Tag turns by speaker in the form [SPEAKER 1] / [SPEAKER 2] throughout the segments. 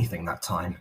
[SPEAKER 1] anything that time.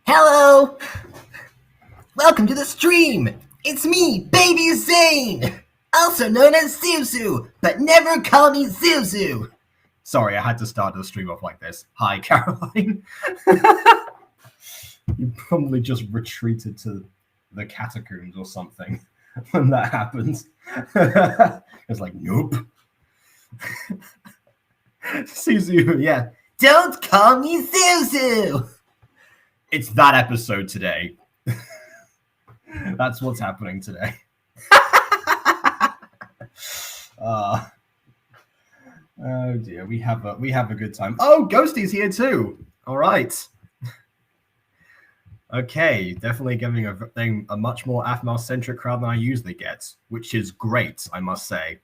[SPEAKER 1] Hello! Welcome to the stream! It's me, Baby Zane! Also known as Zuzu, but never call me Zuzu! Sorry, I had to start the stream off like this. Hi, Caroline. You probably just retreated to the catacombs or something when that happened. It's like, nope. Zuzu, yeah. Don't call me Zuzu! It's that episode today. That's what's happening today. Oh dear, we have a good time. Oh, Ghosty's here too. All right. Okay, definitely giving a much more APHMAU centric crowd than I usually get, which is great, I must say.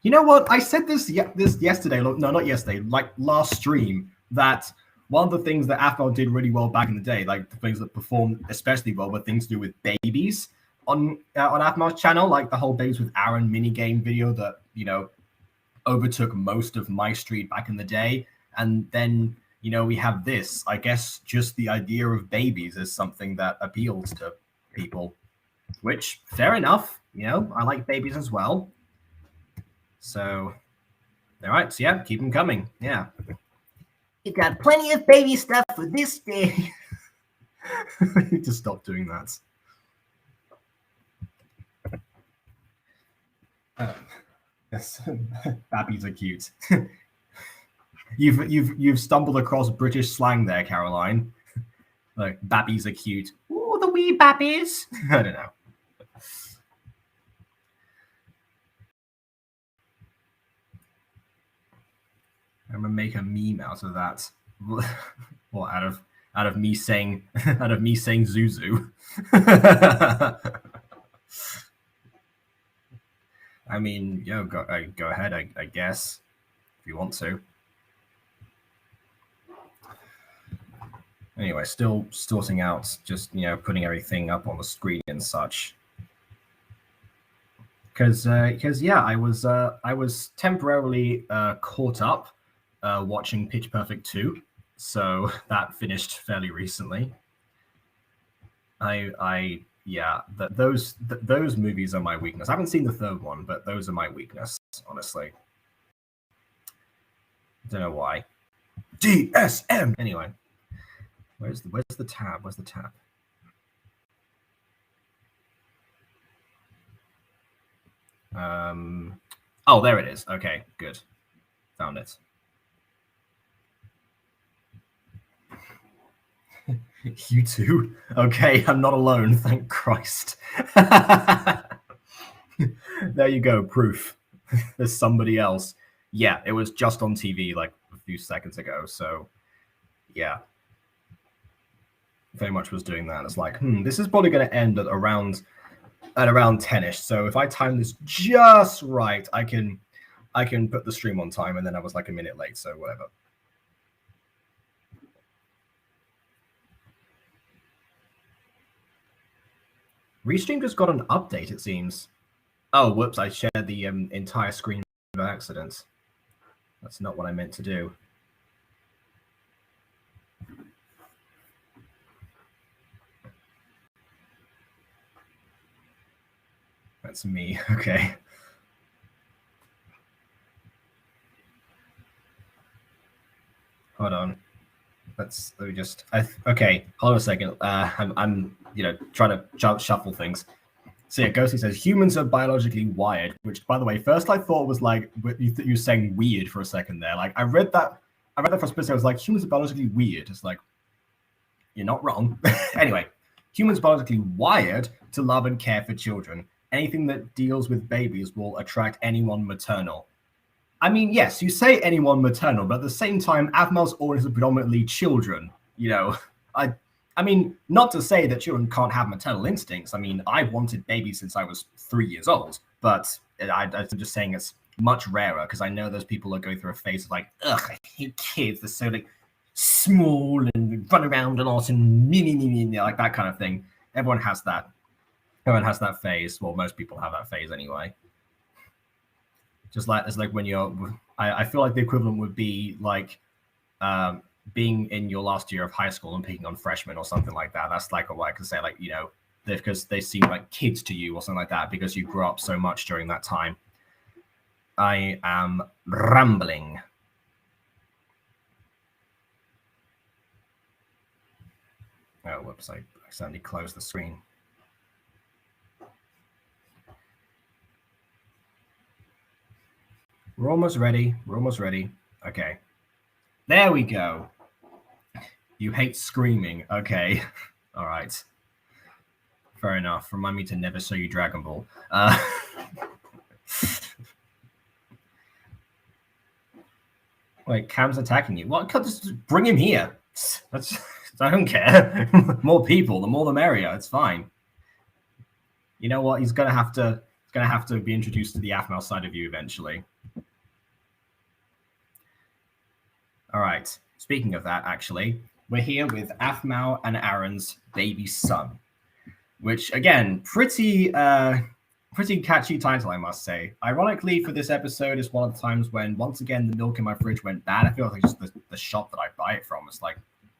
[SPEAKER 1] You know what? I said this yesterday. No, not yesterday. Like last stream, that one of the things that APHMAU did really well back in the day, like the things that performed especially well, were things to do with babies on APHMAU's channel, like the whole Babies with Aaron minigame video that, you know, overtook most of MyStreet back in the day. And then, you know, we have this. I guess just the idea of babies is something that appeals to people, which, fair enough. You know, I like babies as well. So, all right. So, yeah, keep them coming. Yeah. You got plenty of baby stuff for this day. I need to stop doing that. Yes, babbies are cute. You've stumbled across British slang there, Caroline. Like babbies are cute. Oh, the wee babbies. I don't know. I'm gonna make a meme out of that. Well, out of me saying Zuzu. I mean, yo, go ahead, I guess, if you want to. Anyway, still sorting out, just, you know, putting everything up on the screen and such. Because yeah, I was temporarily caught up watching Pitch Perfect 2, so that finished fairly recently. Yeah, those movies are my weakness. I haven't seen the third one, but those are my weakness, honestly. Don't know why. DSM. Anyway, where's the tab? Where's the tab? Oh, there it is. Okay, good. Found it. You too? Okay, I'm not alone, thank Christ. There you go, proof. There's somebody else. Yeah, it was just on TV like a few seconds ago, so yeah. Very much was doing that. It's like, this is probably going to end at around 10ish. So if I time this just right, I can put the stream on time, and then I was like a minute late, so whatever. Restream just got an update, it seems. Oh, whoops, I shared the entire screen by accident. That's not what I meant to do. That's me, okay. Hold on. Let me just, okay, hold on a second. I'm trying to shuffle things. So yeah, Ghosty says humans are biologically wired, which, by the way, first I thought was like you were saying weird for a second there. Like I read that for a split second. I was like, humans are biologically weird. It's like, you're not wrong. Anyway, humans are biologically wired to love and care for children. Anything that deals with babies will attract anyone maternal. I mean, yes, you say anyone maternal, but at the same time, APHMAU's audience are predominantly children. I mean, not to say that children can't have maternal instincts. I mean, I've wanted babies since I was 3 years old, but I'm just saying it's much rarer because I know those people are going through a phase of like, ugh, I hate kids. They're so like small and run around a lot and like that kind of thing. Everyone has that. Everyone has that phase. Well, most people have that phase anyway. Just like it's like when I feel like the equivalent would be like being in your last year of high school and picking on freshmen or something like that. That's like what I can say, like, because they seem like kids to you or something like that because you grew up so much during that time. I am rambling. Oh, whoops, I accidentally closed the screen. We're almost ready. Okay. There we go. You hate screaming. Okay. All right. Fair enough. Remind me to never show you Dragon Ball. Wait, Cam's attacking you. What? Just bring him here. I don't care. More people, the more the merrier. It's fine. You know what? He's gonna have to be introduced to the APHMAU side of you eventually. All right. Speaking of that, actually, we're here with APHMAU and Aaron's baby son, which again, pretty catchy title, I must say. Ironically, for this episode, is one of the times when once again the milk in my fridge went bad. I feel like just the shop that I buy it from. It's like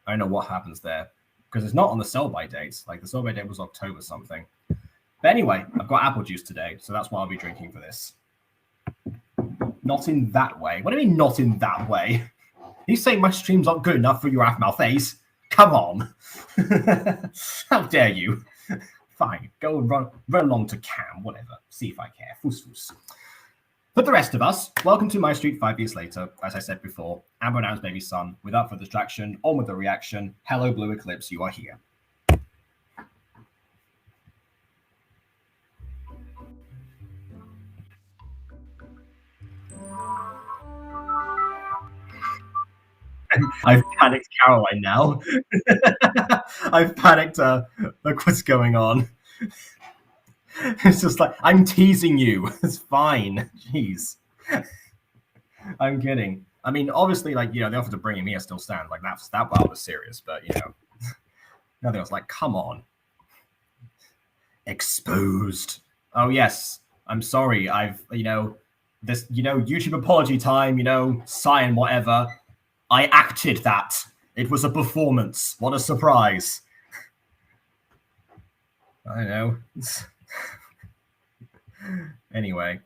[SPEAKER 1] I don't know what happens there because it's not on the sell-by date. Like the sell-by date was October something. But anyway, I've got apple juice today, so that's what I'll be drinking for this. Not in that way. What do you mean, not in that way? You saying my streams aren't good enough for your APHMAU face? Come on. How dare you? Fine, go and run along to Cam, whatever. See if I care. Foos foos. For the rest of us, welcome to MyStreet 5 years later. As I said before, Amber and Aaron's baby son. Without further distraction, on with the reaction. Hello, Blue Eclipse, you are here. I've panicked Caroline now. I've panicked her. Look what's going on. It's just like, I'm teasing you. It's fine. Jeez. I'm kidding. I mean, obviously, like, the offer to bring him here still stands. Like, that was serious, but, nothing else. Like, come on. Exposed. Oh, yes. I'm sorry. I've, this, YouTube apology time, sign, whatever. I acted that. It was a performance. What a surprise. I know. Anyway.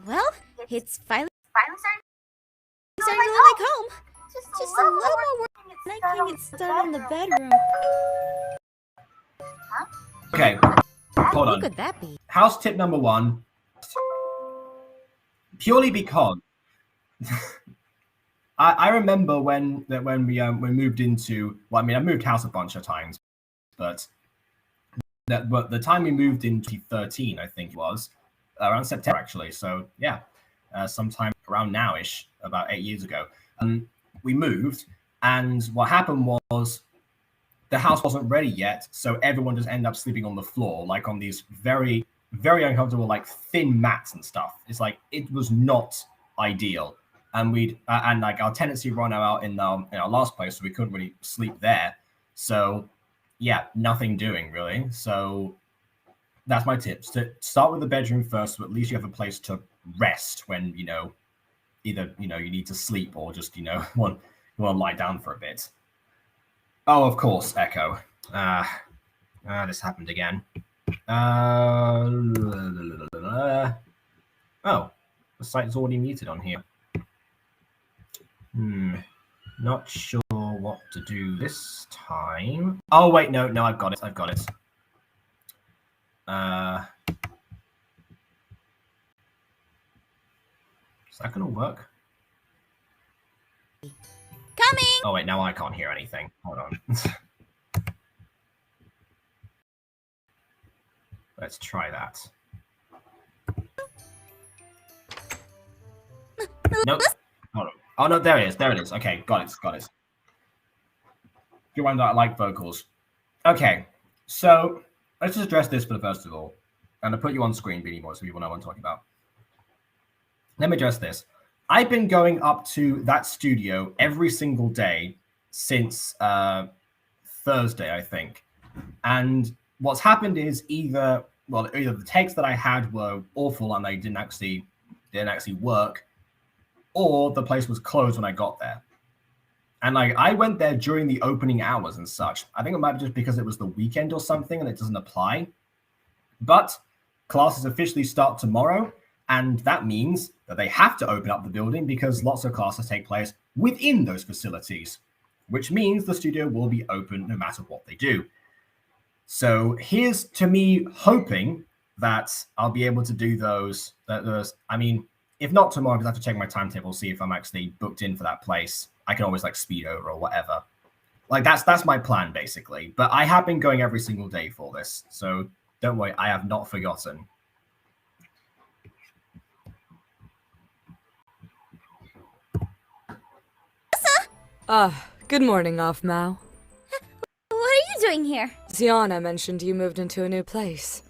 [SPEAKER 2] Well, it's finally starting to look like home. Just a little more work and I can get started in the bedroom.
[SPEAKER 1] Okay, hold on.
[SPEAKER 2] Who could that be?
[SPEAKER 1] House tip number 1. purely because I remember when we moved into. Well, I mean, I moved house a bunch of times, but the time we moved in 2013, I think it was around September actually. So yeah, sometime around nowish, about 8 years ago, we moved, and what happened was the house wasn't ready yet, so everyone just ended up sleeping on the floor, like on these very, very uncomfortable, like thin mats and stuff. It's like it was not ideal, and we'd and like our tenancy ran out in our last place, so we couldn't really sleep there. So yeah, nothing doing really. So that's my tips: to start with the bedroom first, so at least you have a place to rest when either you need to sleep or just want to lie down for a bit. Oh, of course, Echo. This happened again. Oh, the site's already muted on here. Not sure what to do this time. Oh, wait, no, I've got it. Is that going to work?
[SPEAKER 2] Coming!
[SPEAKER 1] Oh, wait, now I can't hear anything. Hold on. Let's try that. Nope. Hold on. Oh, no, there it is. Okay, got it. You wonder I like vocals. Okay, so let's just address this for the first of all. And I'll put you on screen, Beanie Boy, so people know what I'm talking about. Let me address this. I've been going up to that studio every single day since Thursday, I think. And what's happened is either the takes that I had were awful and they didn't actually work, or the place was closed when I got there. And like I went there during the opening hours and such. I think it might be just because it was the weekend or something and it doesn't apply. But classes officially start tomorrow, and that means that they have to open up the building because lots of classes take place within those facilities, which means the studio will be open no matter what they do. So here's to me hoping that I'll be able to do those. I mean, if not tomorrow, because I have to check my timetable, see if I'm actually booked in for that place. I can always like speed over or whatever. Like that's my plan basically. But I have been going every single day for this, so don't worry, I have not forgotten.
[SPEAKER 3] Good morning, APHMAU.
[SPEAKER 2] What are you doing here?
[SPEAKER 3] Ziana mentioned you moved into a new place.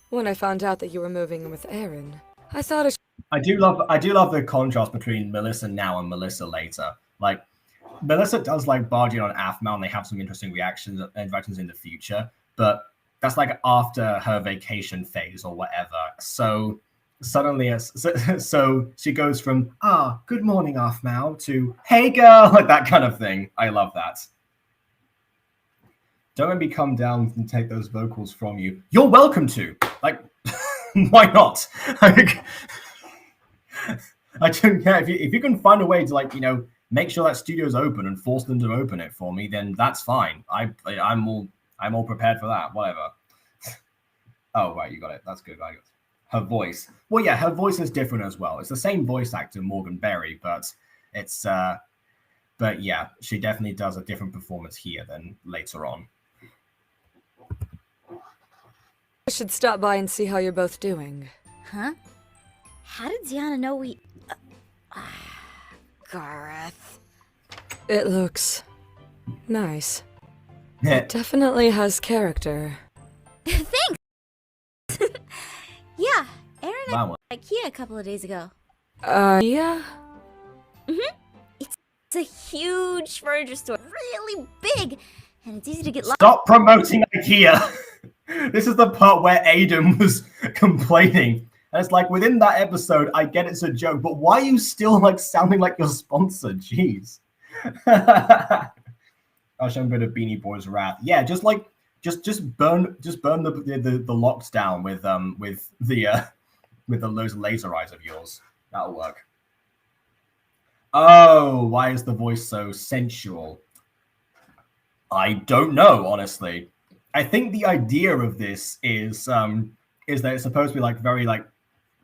[SPEAKER 3] When I found out that you were moving in with Aaron, I thought
[SPEAKER 1] I do love the contrast between Melissa now and Melissa later. Like Melissa does like barging on APHMAU and they have some interesting reactions and interactions in the future, but that's like after her vacation phase or whatever. So suddenly so she goes from good morning APHMAU to hey girl, like that kind of thing. I love that. Don't let me come down and take those vocals from you. You're welcome to. Like, why not? Like, I don't care if you can find a way to like make sure that studio's open and force them to open it for me, then that's fine. I'm all prepared for that. Whatever. Oh right, you got it. That's good. I got it. Her voice. Well, yeah, her voice is different as well. It's the same voice actor, Morgan Berry, but it's but yeah, she definitely does a different performance here than later on.
[SPEAKER 3] I should stop by and see how you're both doing.
[SPEAKER 2] Huh? How did Ziana know we... Gareth.
[SPEAKER 3] It looks nice.
[SPEAKER 1] Yeah.
[SPEAKER 3] It definitely has character.
[SPEAKER 2] Thanks! Yeah, Aaron and I
[SPEAKER 1] Wow.
[SPEAKER 2] went to IKEA a couple of days ago.
[SPEAKER 3] Yeah?
[SPEAKER 2] It's a huge furniture store, really big, and it's easy to get lost.
[SPEAKER 1] Stop promoting IKEA. This is the part where Aiden was complaining. And it's like within that episode, I get it's a joke, but why are you still like sounding like your sponsor? Jeez. I'll show a bit of Beanie Boy's wrath. Yeah, just burn the locks down with those laser eyes of yours. That'll work. Oh, why is the voice so sensual? I don't know, honestly. I think the idea of this is that it's supposed to be like very like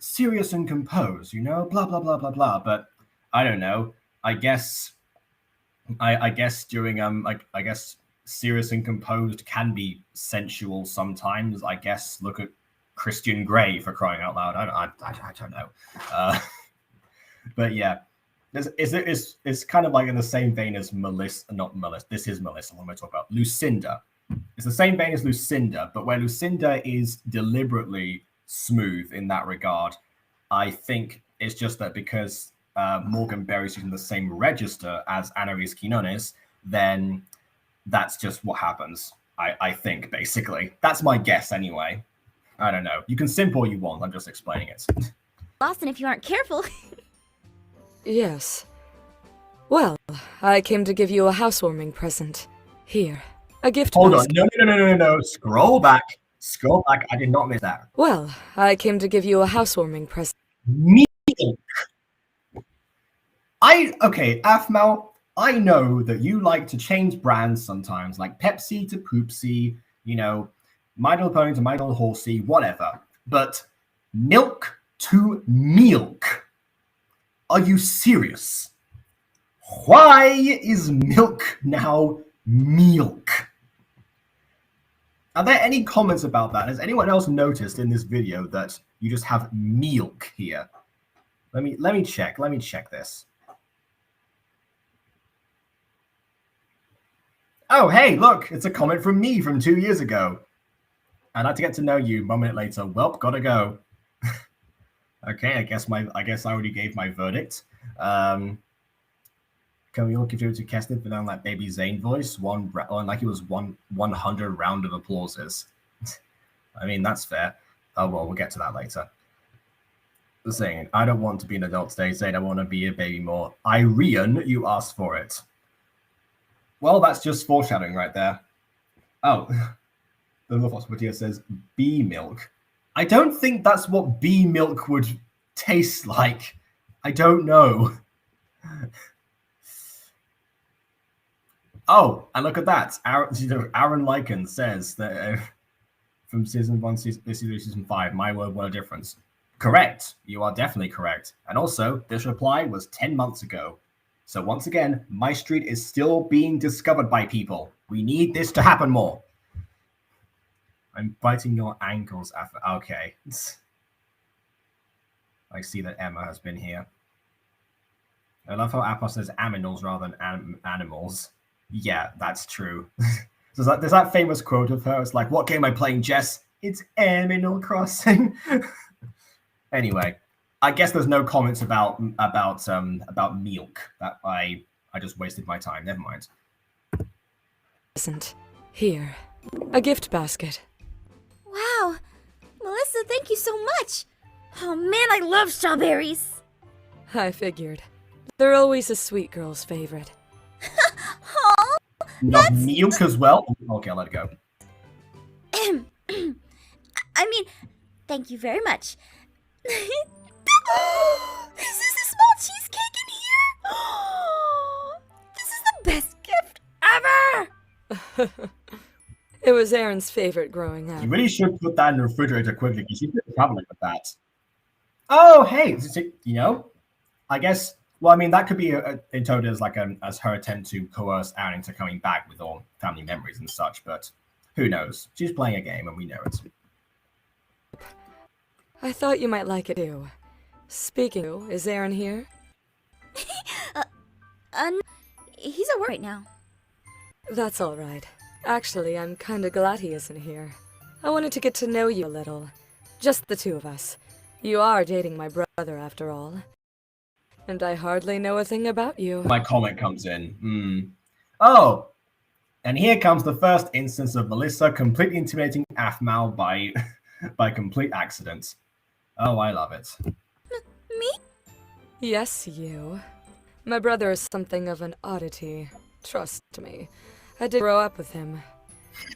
[SPEAKER 1] serious and composed, you know, blah blah blah blah blah. But I don't know. I guess during I guess serious and composed can be sensual sometimes. I guess look at Christian Grey, for crying out loud. I don't know. But yeah, it's kind of like in the same vein as Melissa, not Melissa. This is Melissa. What am I talking about? Lucinda. It's the same vein as Lucinda, but where Lucinda is deliberately smooth in that regard, I think it's just that because Morgan Berry's using the same register as Annalise Quinones, then that's just what happens. I think, basically. That's my guess, anyway. I don't know. You can simp all you want. I'm just explaining it.
[SPEAKER 2] Boston, if you aren't careful.
[SPEAKER 3] Yes. Well, I came to give you a housewarming present. Here, a gift
[SPEAKER 1] Hold on.
[SPEAKER 3] basket.
[SPEAKER 1] No. Scroll back. Scroll back. I did not miss that.
[SPEAKER 3] Well, I came to give you a housewarming present.
[SPEAKER 1] Milk. Okay, APHMAU, I know that you like to change brands sometimes, like Pepsi to Poopsie, you know, My Little Pony to My Little Horsey, whatever. But milk to milk. Are you serious? Why is milk now milk? Are there any comments about that? Has anyone else noticed in this video that you just have milk here? Let me check. Let me check this. Oh, hey, look, it's a comment from me from 2 years ago. I'd like to get to know you. 1 minute later, welp, gotta go. Okay, I guess I already gave my verdict. Can we all give it to Keston for down that baby Zane voice? Like it was 100 round of applauses. I mean, that's fair. Oh well, we'll get to that later. Zane, I don't want to be an adult today. Zane, I want to be a baby more. Irene, you asked for it. Well, that's just foreshadowing right there. Oh, the little fox here says bee milk. I don't think that's what bee milk would taste like. I don't know. Oh, and look at that. Aaron Lycan says that from season 1, season 5, my word, what a difference. Correct. You are definitely correct. And also, this reply was 10 months ago. So once again, MyStreet is still being discovered by people. We need this to happen more. I'm biting your ankles after. Okay. I see that Emma has been here. I love how Apple says aminals rather than animals. Yeah, that's true. So there's that famous quote of her. It's like, what game am I playing, Jess? It's Animal Crossing. Anyway, I guess there's no comments about milk. That I just wasted my time. Never mind.
[SPEAKER 3] Present. Here, a gift basket.
[SPEAKER 2] Wow. Melissa, thank you so much. Oh man, I love strawberries.
[SPEAKER 3] I figured. They're always a sweet girl's favorite.
[SPEAKER 2] Oh,
[SPEAKER 1] Not milk as well? Okay, I'll let it go.
[SPEAKER 2] I mean, thank you very much. Is this a small cheesecake in here? This is the best gift ever!
[SPEAKER 3] It was Aaron's favorite growing up.
[SPEAKER 1] You really should put that in the refrigerator quickly because you've been traveling with that. Oh, hey, you know, I guess. Well, I mean, that could be interpreted as like as her attempt to coerce Aaron into coming back with all family memories and such. But who knows? She's playing a game, and we know it.
[SPEAKER 3] I thought you might like it too. Speaking of, is Aaron here?
[SPEAKER 2] He's at work right now.
[SPEAKER 3] That's all right. Actually, I'm kinda glad he isn't here. I wanted to get to know you a little. Just the two of us. You are dating my brother, after all. And I hardly know a thing about you.
[SPEAKER 1] My comment comes in. Oh, and here comes the first instance of Melissa completely intimidating APHMAU by complete accident. Oh, I love it.
[SPEAKER 2] Me?
[SPEAKER 3] Yes, you. My brother is something of an oddity. Trust me. I did grow up with him.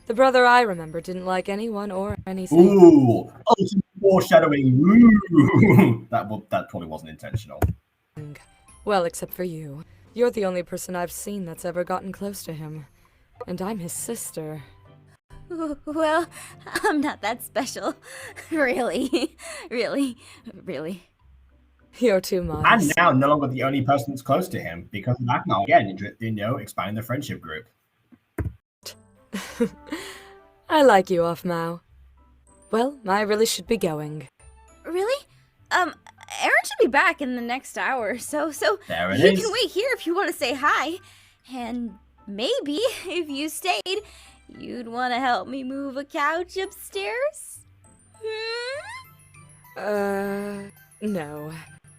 [SPEAKER 3] The brother I remember didn't like anyone or anything.
[SPEAKER 1] Ooh, some foreshadowing. Ooh, that probably wasn't intentional.
[SPEAKER 3] Well, except for you. You're the only person I've seen that's ever gotten close to him. And I'm his sister.
[SPEAKER 2] Well, I'm not that special. Really. Really.
[SPEAKER 3] You're too
[SPEAKER 1] And
[SPEAKER 3] modest.
[SPEAKER 1] now no longer the only person that's close to him because of APHMAU again, expanding the friendship group.
[SPEAKER 3] I like you, APHMAU. Well, I really should be going.
[SPEAKER 2] Really? Aaron should be back in the next hour or so
[SPEAKER 1] There it
[SPEAKER 2] he
[SPEAKER 1] is.
[SPEAKER 2] can wait here if you want to say hi. And maybe, if you stayed, you'd want to help me move a couch upstairs?
[SPEAKER 3] No.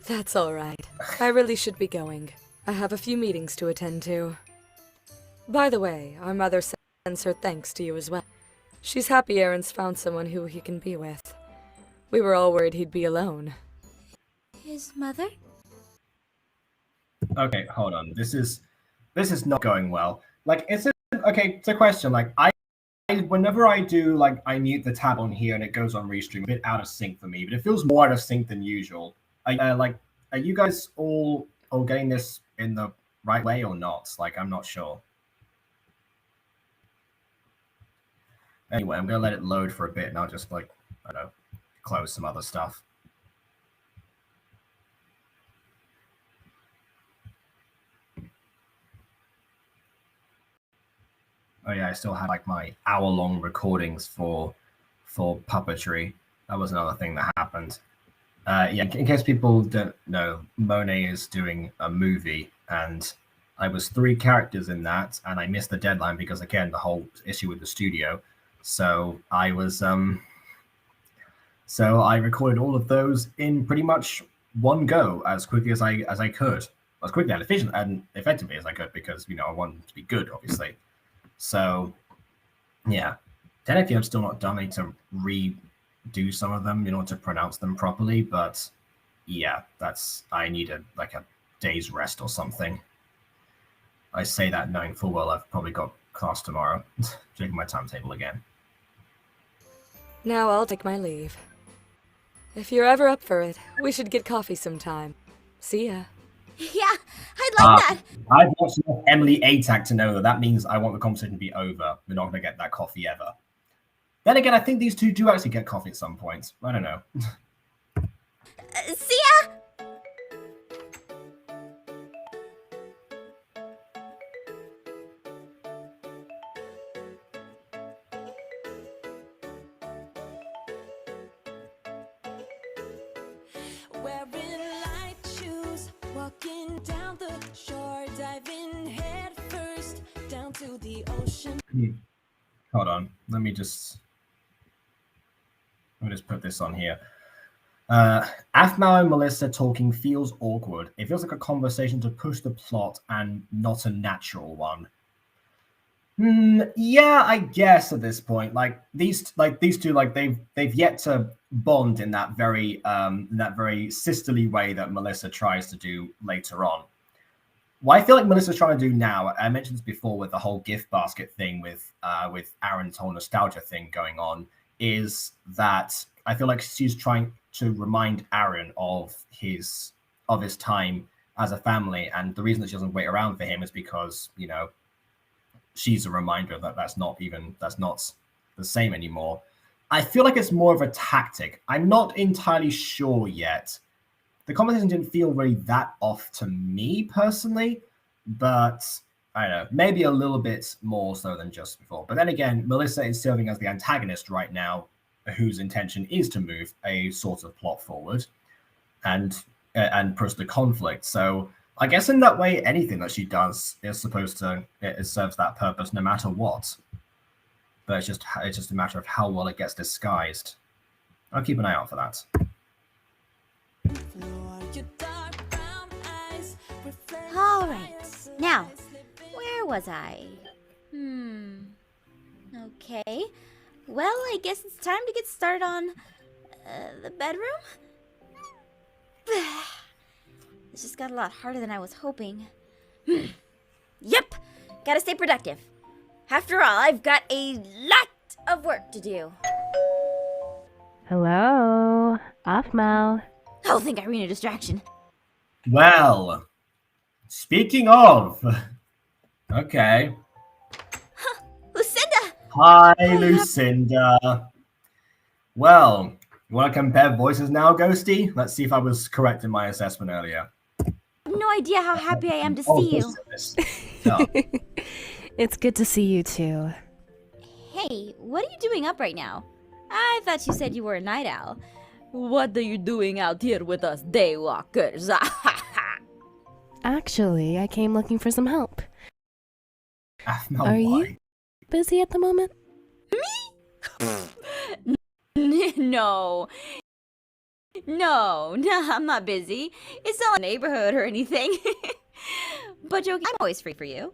[SPEAKER 3] That's alright. I really should be going. I have a few meetings to attend to. By the way, our mother sends her thanks to you as well. She's happy Aaron's found someone who he can be with. We were all worried he'd be alone.
[SPEAKER 2] His mother?
[SPEAKER 1] Okay, hold on. This is not going well. Like, it's a question. Like, whenever I do, like, I mute the tab on here and it goes on restream, a bit out of sync for me, but it feels more out of sync than usual. Are you guys all getting this in the right way or not? Like, I'm not sure. Anyway, I'm gonna let it load for a bit, and I'll just, like, I don't know, close some other stuff. Oh yeah, I still have like my hour-long recordings for puppetry. That was another thing that happened. Yeah, in case people don't know, Monet is doing a movie, and I was 3 characters in that, and I missed the deadline because, again, the whole issue with the studio. So I was so I recorded all of those in pretty much one go as quickly as I could, as quickly and efficient and effectively as I could, because I wanted to be good, obviously. So yeah, technically I'm still not done. I need to redo some of them in order to pronounce them properly, but yeah, I need a day's rest or something. I say that knowing full well I've probably got class tomorrow. Checking my timetable again.
[SPEAKER 3] Now I'll take my leave. If you're ever up for it, we should get coffee sometime. See ya.
[SPEAKER 2] Yeah, I'd like that.
[SPEAKER 1] I've watched enough Emily ATAC to know that means I want the conversation to be over. We're not going to get that coffee ever. Then again, I think these two do actually get coffee at some point. I don't know.
[SPEAKER 2] See ya!
[SPEAKER 4] Wearing light shoes, walking down the shore, diving head first down to the ocean.
[SPEAKER 1] Hold on. Let me just put this on here. APHMAU and Melissa talking feels awkward. It feels like a conversation to push the plot and not a natural one. Yeah, I guess at this point, these two, they've yet to bond in that very sisterly way that Melissa tries to do later on. What I feel like Melissa's trying to do now, I mentioned this before with the whole gift basket thing with Aaron's whole nostalgia thing going on, is that I feel like she's trying to remind Aaron of his time as a family, and the reason that she doesn't wait around for him is because she's a reminder that that's not the same anymore. I feel like it's more of a tactic. I'm not entirely sure yet. The conversation didn't feel really that off to me personally, but I don't know, maybe a little bit more so than just before. But then again, Melissa is serving as the antagonist right now, whose intention is to move a sort of plot forward and push the conflict. So I guess in that way, anything that she does is it serves that purpose no matter what. But it's just a matter of how well it gets disguised. I'll keep an eye out for that.
[SPEAKER 2] All right. Now, where was I? Okay. Well, I guess it's time to get started on the bedroom. This just got a lot harder than I was hoping. Yep, gotta stay productive. After all, I've got a lot of work to do.
[SPEAKER 5] Hello, APHMAU.
[SPEAKER 2] Oh, think Irene a distraction.
[SPEAKER 1] Well, speaking of, okay.
[SPEAKER 2] Lucinda!
[SPEAKER 1] Hi, Lucinda. Well, you want to compare voices now, Ghosty? Let's see if I was correct in my assessment earlier.
[SPEAKER 2] I have no idea how happy I am to
[SPEAKER 1] Oh,
[SPEAKER 2] see you.
[SPEAKER 5] It's good to see you too.
[SPEAKER 2] Hey, what are you doing up right now? I thought you said you were a night owl. What are you doing out here with us daywalkers?
[SPEAKER 5] Actually, I came looking for some help.
[SPEAKER 1] No,
[SPEAKER 5] Are
[SPEAKER 1] why?
[SPEAKER 5] you busy at the moment?
[SPEAKER 2] No. No, I'm not busy. It's not a neighborhood or anything. But joking, I'm always free for you.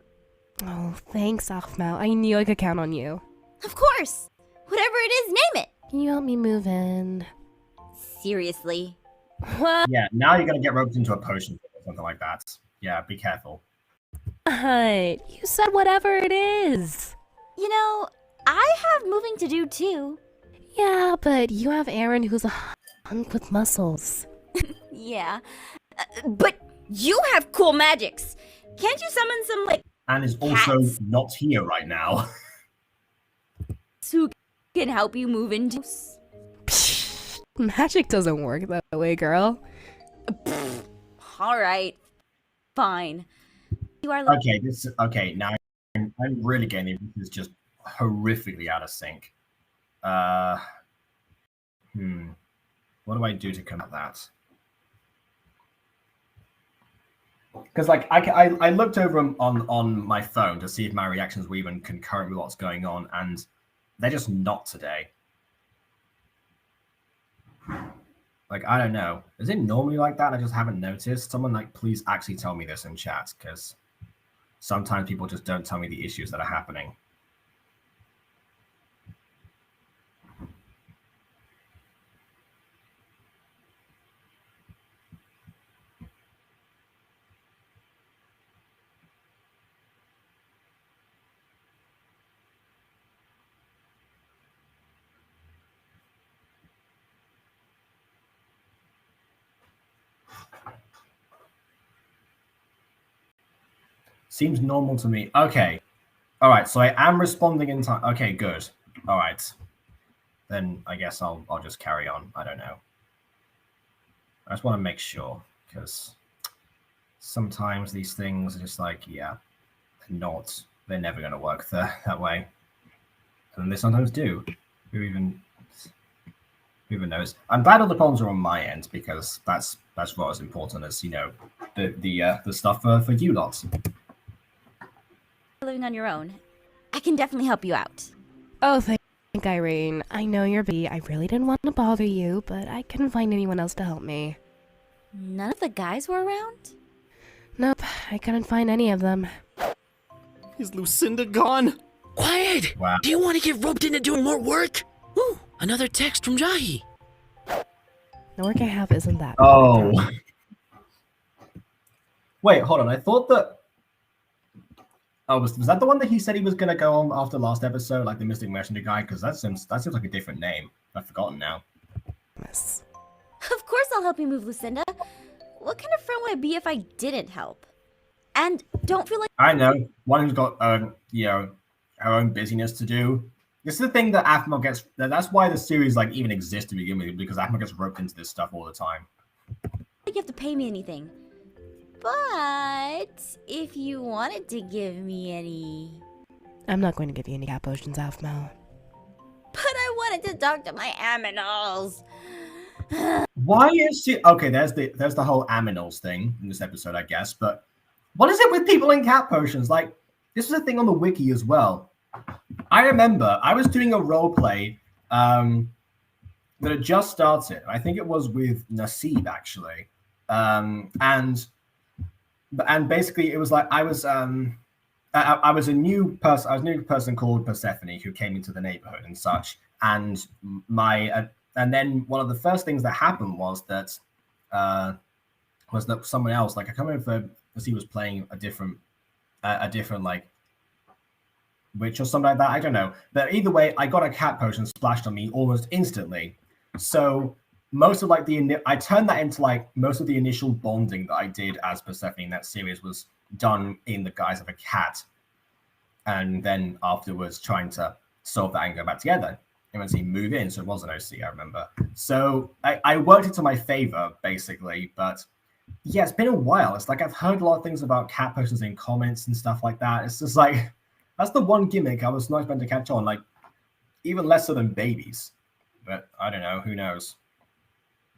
[SPEAKER 5] Oh, thanks, APHMAU. I knew I could count on you.
[SPEAKER 2] Of course. Whatever it is, name it.
[SPEAKER 5] Can you help me move in?
[SPEAKER 2] Seriously.
[SPEAKER 5] What?
[SPEAKER 1] Yeah, now you're gonna get roped into a potion or something like that. Yeah, be careful.
[SPEAKER 5] You said whatever it is.
[SPEAKER 2] You know, I have moving to do too.
[SPEAKER 5] Yeah, but you have Aaron who's a hunk with muscles.
[SPEAKER 2] Yeah. But you have cool magics. Can't you summon some, like,
[SPEAKER 1] And is also
[SPEAKER 2] cats
[SPEAKER 1] not here right now.
[SPEAKER 2] who can help you move into?
[SPEAKER 5] Psh, magic doesn't work that way, girl.
[SPEAKER 2] Alright. Fine. You are like,
[SPEAKER 1] Okay, now I'm really getting it. This is just horrifically out of sync. What do I do to combat that? Because like I looked over on my phone to see if my reactions were even concurrent with what's going on, and they're just not today. Like, I don't know. Is it normally like that? I just haven't noticed. Someone, like, please actually tell me this in chat, because sometimes people just don't tell me the issues that are happening. Seems normal to me. Okay. All right. So I am responding in time. Okay, good. All right. Then I guess I'll just carry on. I don't know. I just want to make sure, because sometimes these things are just like, yeah, they're never going to work that way. And they sometimes do. Who even knows? I'm glad all the problems are on my end, because that's what is important as, you know, the stuff for you lots.
[SPEAKER 2] living on your own. I can definitely help you out.
[SPEAKER 5] Oh, thank Irene. I know you're busy. I really didn't want to bother you, but I couldn't find anyone else to help me.
[SPEAKER 2] None of the guys were around?
[SPEAKER 5] Nope, I couldn't find any of them.
[SPEAKER 6] Is Lucinda gone?
[SPEAKER 7] Quiet!
[SPEAKER 1] Wow.
[SPEAKER 7] Do you want to get roped into doing more work? Ooh, another text from Jahi.
[SPEAKER 5] The work I have isn't that.
[SPEAKER 1] Oh. Wait, hold on. I thought that. Oh, was that the one that he said he was going to go on after last episode, like the Mystic Messenger guy? Because that seems like a different name. I've forgotten now.
[SPEAKER 5] Yes.
[SPEAKER 2] Of course I'll help you move, Lucinda. What kind of friend would I be if I didn't help? And don't feel like
[SPEAKER 1] I know. One who's got, you know, her own busyness to do. This is the thing that APHMAU gets. That's why the series like even exists to begin with, because APHMAU gets roped into this stuff all the time.
[SPEAKER 2] you have to pay me anything. But if you wanted to give me any...
[SPEAKER 5] I'm not going to give you any cat potions, APHMAU.
[SPEAKER 2] But I wanted to talk to my aminals.
[SPEAKER 1] Why is she okay? There's the whole aminals thing in this episode, I guess. But what is it with people in cat potions? Like, this was a thing on the wiki as well. I remember I was doing a role play that had just started. I think it was with Nasib actually, and basically it was like I was a new person. I was a new person called Persephone who came into the neighborhood and such. And and then one of the first things that happened was that someone else, like I can't remember if he was playing a different like witch or something like that. I don't know. But either way, I got a cat potion splashed on me almost instantly. So most of like I turned that into like most of the initial bonding that I did as Persephone in that series was done in the guise of a cat. And then afterwards trying to solve that and go back together. Eventually move in, so it was an OC, I remember. So I worked it to my favor, basically, but yeah, it's been a while. It's like I've heard a lot of things about cat posters in comments and stuff like that. It's just like, that's the one gimmick I was not expecting to catch on, like, even less so than babies. But I don't know, who knows?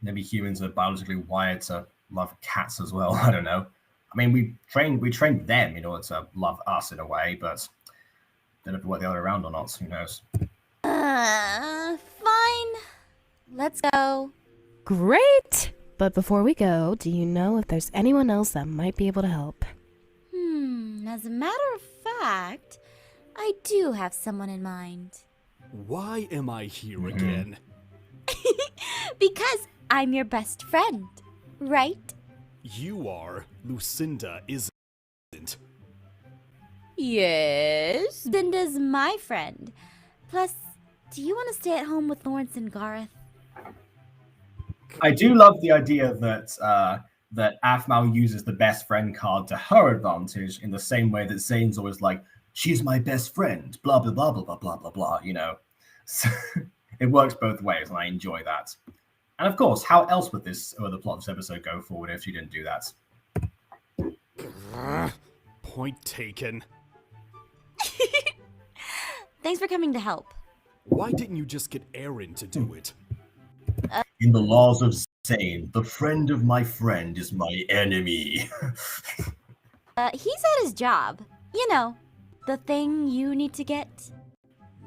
[SPEAKER 1] Maybe humans are biologically wired to love cats as well. I don't know. I mean, we trained them in order to love us in a way, but don't know if it worked the other way around or not. Who knows?
[SPEAKER 2] Fine. Let's go.
[SPEAKER 5] Great! But before we go, do you know if there's anyone else that might be able to help?
[SPEAKER 2] As a matter of fact, I do have someone in mind.
[SPEAKER 6] Why am I here again?
[SPEAKER 2] Because I'm your best friend, right?
[SPEAKER 6] You are. Lucinda isn't.
[SPEAKER 2] Yes. Linda's my friend. Plus, do you want to stay at home with Lawrence and Gareth?
[SPEAKER 1] I do love the idea that that APHMAU uses the best friend card to her advantage in the same way that Zane's always like, she's my best friend, blah, blah, blah, blah, blah, blah, blah, blah, you know. So it works both ways, and I enjoy that. And of course, how else would the plot of this episode go forward if she didn't do that?
[SPEAKER 6] Point taken.
[SPEAKER 2] Thanks for coming to help.
[SPEAKER 6] Why didn't you just get Aaron to do it?
[SPEAKER 1] In the laws of Zane, the friend of my friend is my enemy.
[SPEAKER 2] He's at his job. You know, the thing you need to get.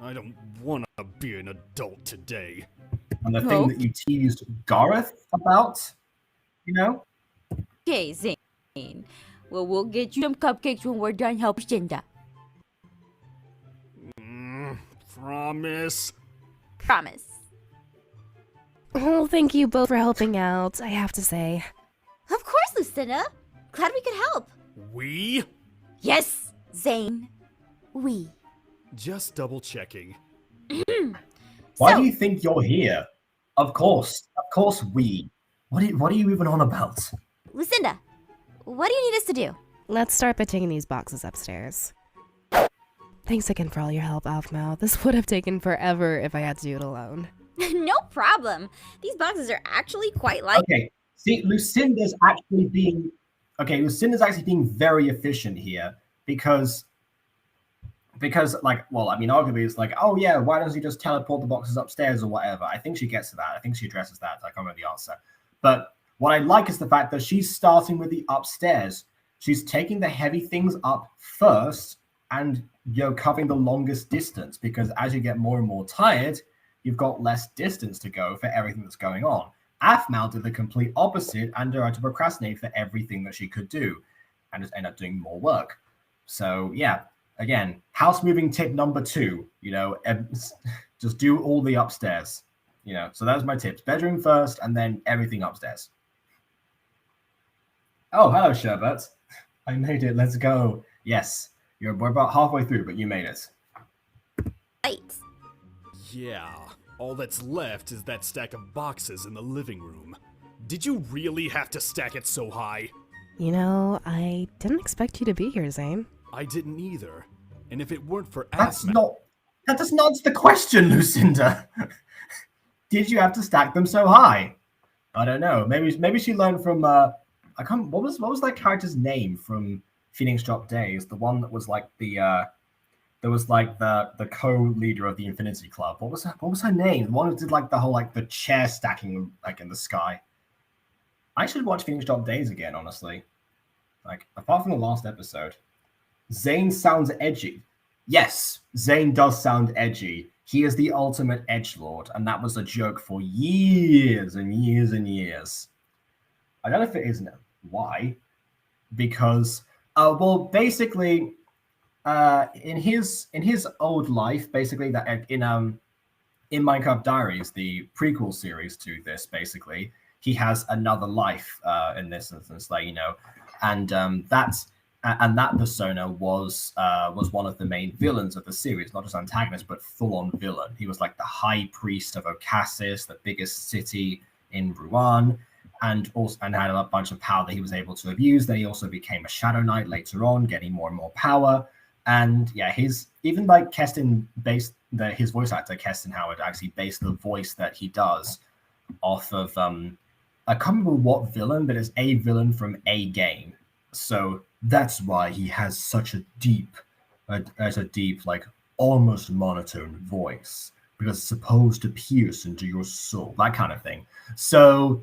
[SPEAKER 6] I don't want to be an adult today.
[SPEAKER 1] And the thing that you teased Gareth about, you know?
[SPEAKER 2] Okay, Zane. Well, we'll get you some cupcakes when we're done helping Cinda.
[SPEAKER 6] Promise.
[SPEAKER 2] Promise.
[SPEAKER 5] Oh, thank you both for helping out, I have to say.
[SPEAKER 2] Of course, Lucinda. Glad we could help.
[SPEAKER 6] We?
[SPEAKER 2] Yes, Zane. We.
[SPEAKER 6] Just double checking.
[SPEAKER 1] Why do you think you're here? Of course we. What are you even on about?
[SPEAKER 2] Lucinda, what do you need us to do?
[SPEAKER 5] Let's start by taking these boxes upstairs. Thanks again for all your help, APHMAU. This would have taken forever if I had to do it alone.
[SPEAKER 2] No problem. These boxes are actually quite light.
[SPEAKER 1] Okay, see, Lucinda's actually being very efficient here because like, well, I mean, arguably it's like, oh yeah, why doesn't he just teleport the boxes upstairs or whatever? I think she gets to that. I think she addresses that. I can't remember the answer. But what I like is the fact that she's starting with the upstairs. She's taking the heavy things up first and, you know, covering the longest distance, because as you get more and more tired, you've got less distance to go for everything that's going on. APHMAU did the complete opposite and had to procrastinate for everything that she could do and just end up doing more work. So yeah, again, house moving tip number 2, you know, just do all the upstairs, you know. So that was my tips. Bedroom first and then everything upstairs. Oh, hello, Sherbet. I made it. Let's go. Yes, we're about halfway through, but you made it.
[SPEAKER 2] Right.
[SPEAKER 6] Yeah, all that's left is that stack of boxes in the living room. Did you really have to stack it so high?
[SPEAKER 5] You know, I didn't expect you to be here, Zane.
[SPEAKER 6] I didn't either. And if it weren't for
[SPEAKER 1] That does not answer the question, Lucinda. Did you have to stack them so high? I don't know. Maybe she learned from what was that character's name from Phoenix Drop Days? The one that was like the co-leader of the Infinity Club. What was her name? The one who did like the whole like the chair stacking like in the sky. I should watch Phoenix Drop Days again, honestly. Like, apart from the last episode. Zane sounds edgy. Yes, Zane does sound edgy. He is the ultimate edgelord, and that was a joke for years and years and years. I don't know if it is now. Why? Because, well, basically, in his old life, basically that in Minecraft Diaries, the prequel series to this, basically, he has another life in this instance, like, you know, and that persona was one of the main villains of the series, not just antagonist, but full-on villain. He was like the high priest of Ocassis, the biggest city in Rouen, and had a bunch of power that he was able to abuse. Then he also became a Shadow Knight later on, getting more and more power. And yeah, his even like Keston based his voice actor Keston Howard actually based the voice that he does off of I can't remember what villain, but it's a villain from a game. So that's why he has such a deep, like almost monotone voice, because it's supposed to pierce into your soul, that kind of thing. So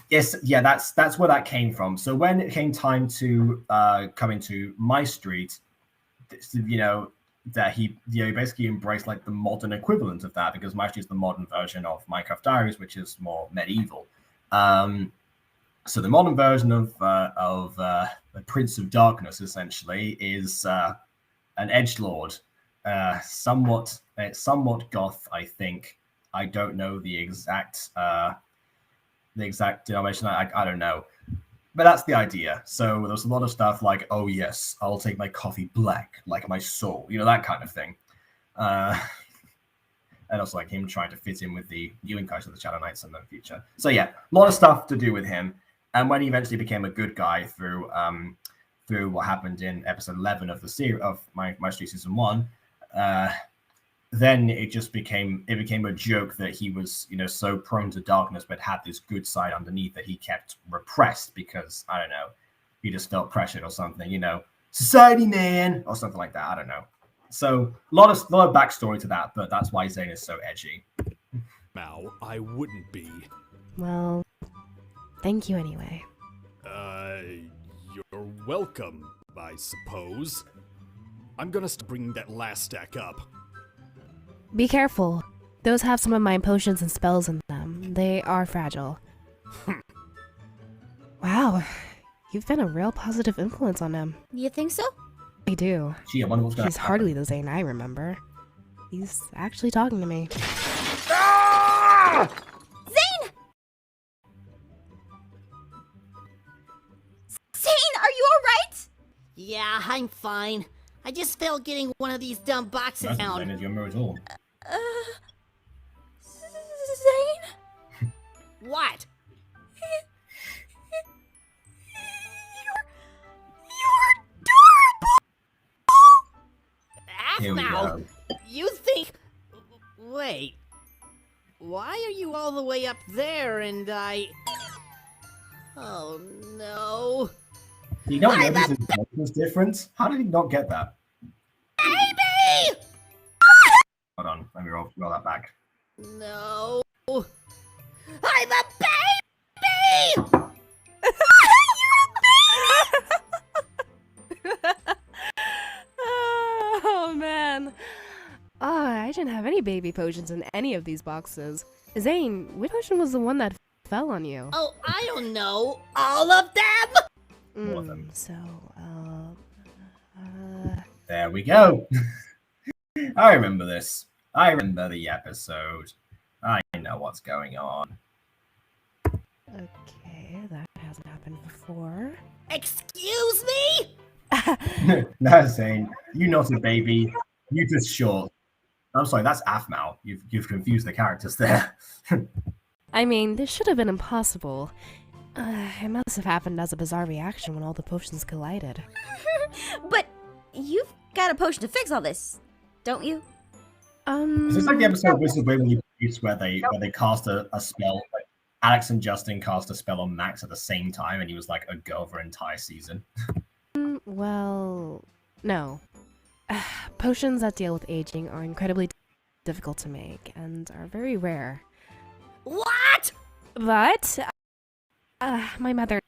[SPEAKER 1] yes, yeah, that's where that came from. So when it came time to come into MyStreet, you know, that he basically embraced like the modern equivalent of that, because MyStreet is the modern version of Minecraft Diaries, which is more medieval. So the modern version of the Prince of Darkness essentially is an edgelord, somewhat goth, I think. I don't know the exact denomination. I don't know, but that's the idea. So there's a lot of stuff like, oh yes, I'll take my coffee black like my soul, that kind of thing. And also like him trying to fit in with the viewing guys of the Shadow Knights in the future. So yeah, a lot of stuff to do with him. And when he eventually became a good guy through what happened in episode 11 of the series of MyStreet season 1, then it became a joke that he was so prone to darkness, but had this good side underneath that he kept repressed because I don't know, he just felt pressured or something, society man or something like that. I don't know. So a lot of backstory to that, but that's why Zane is so edgy.
[SPEAKER 6] Now, I wouldn't be.
[SPEAKER 5] Well, thank you anyway.
[SPEAKER 6] You're welcome, I suppose. I'm gonna start bringing that last stack up.
[SPEAKER 5] Be careful. Those have some of my potions and spells in them. They are fragile. Wow, you've been a real positive influence on him.
[SPEAKER 2] You think so?
[SPEAKER 5] I do.
[SPEAKER 1] Gee, I wonder what's gonna
[SPEAKER 5] He's
[SPEAKER 1] happen.
[SPEAKER 5] hardly the Zane I remember. He's actually talking to me.
[SPEAKER 2] Zane! Zane, are you alright?
[SPEAKER 7] Yeah, I'm fine. I just failed getting one of these dumb boxes
[SPEAKER 1] That's not
[SPEAKER 7] down.
[SPEAKER 1] Zane as younger at all.
[SPEAKER 2] Zane?
[SPEAKER 7] What?
[SPEAKER 2] You're
[SPEAKER 1] Here we
[SPEAKER 7] APHMAU,
[SPEAKER 1] go.
[SPEAKER 7] you think... Wait. Why are you all the way up there and I... Oh no.
[SPEAKER 1] Do you not notice his voice was different? How did he not get that?
[SPEAKER 7] Baby!
[SPEAKER 1] Hold on, let me roll that back.
[SPEAKER 7] No. I'm a baby!
[SPEAKER 5] Oh, man. Oh, I didn't have any baby potions in any of these boxes. Zane, which potion was the one that fell on you?
[SPEAKER 7] Oh, I don't know. All of them?
[SPEAKER 1] All of them.
[SPEAKER 5] So,
[SPEAKER 1] There we go. I remember this. I remember the episode. I know what's going on.
[SPEAKER 5] okay, that hasn't happened before.
[SPEAKER 7] Excuse me?
[SPEAKER 1] No, Zane, you not a baby. You just short. I'm sorry, that's APHMAU. You've confused the characters there.
[SPEAKER 5] I mean, this should have been impossible. It must have happened as a bizarre reaction when all the potions collided.
[SPEAKER 2] But you've got a potion to fix all this, don't you?
[SPEAKER 1] Is this like the episode of Wizard of Waverly Place where they cast a spell? Like Alex and Justin cast a spell on Max at the same time, and he was like a girl for an entire season.
[SPEAKER 5] Well, no. Potions that deal with aging are incredibly difficult to make and are very rare.
[SPEAKER 7] What?
[SPEAKER 5] But, my mother...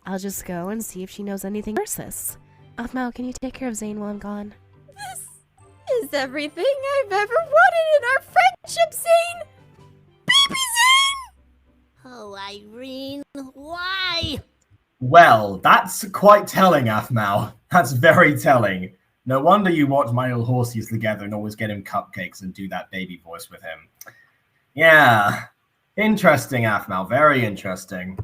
[SPEAKER 5] I'll just go and see if she knows anything versus this. APHMAU, can you take care of Zane while I'm gone?
[SPEAKER 2] This is everything I've ever wanted in our friendship, Zane! Baby Zane!
[SPEAKER 7] Oh, Irene, why?
[SPEAKER 1] Well, that's quite telling, APHMAU. That's very telling. No wonder you watch My Little Horsies together and always get him cupcakes and do that baby voice with him. Yeah. Interesting, APHMAU. Very interesting.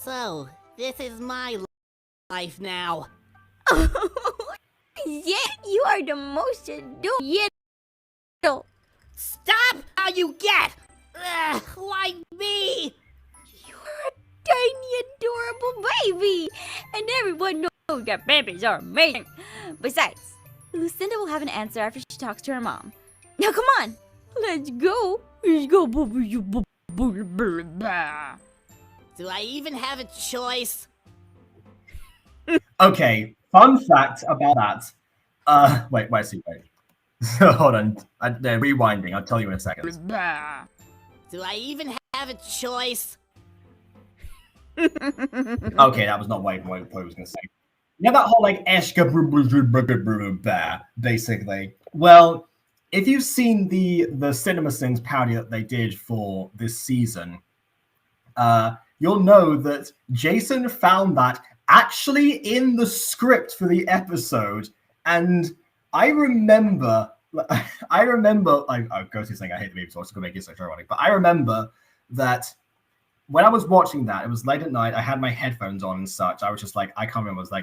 [SPEAKER 7] So, this is my life now.
[SPEAKER 2] Yeah, you are the most adorable.
[SPEAKER 7] Stop how you get! Ugh, why me?
[SPEAKER 2] You're a tiny, adorable movie, and everyone knows that babies are amazing. Besides, Lucinda will have an answer after she talks to her mom. Now come on, let's go. Let's go.
[SPEAKER 7] Do I even have a choice?
[SPEAKER 1] Okay, fun fact about that. Wait. So hold on. They're rewinding. I'll tell you in a second.
[SPEAKER 7] Do I even have a choice?
[SPEAKER 1] Okay, that was not what I was going to say. Yeah, that whole like Eshka basically. Well, if you've seen the Cinema Sins parody that they did for this season, you'll know that Jason found that actually in the script for the episode, and I remember, I'll go to saying I hate the movie, so I was going to make it so ironic, but I remember that when I was watching that, it was late at night, I had my headphones on and such, I was just like, I can't remember, I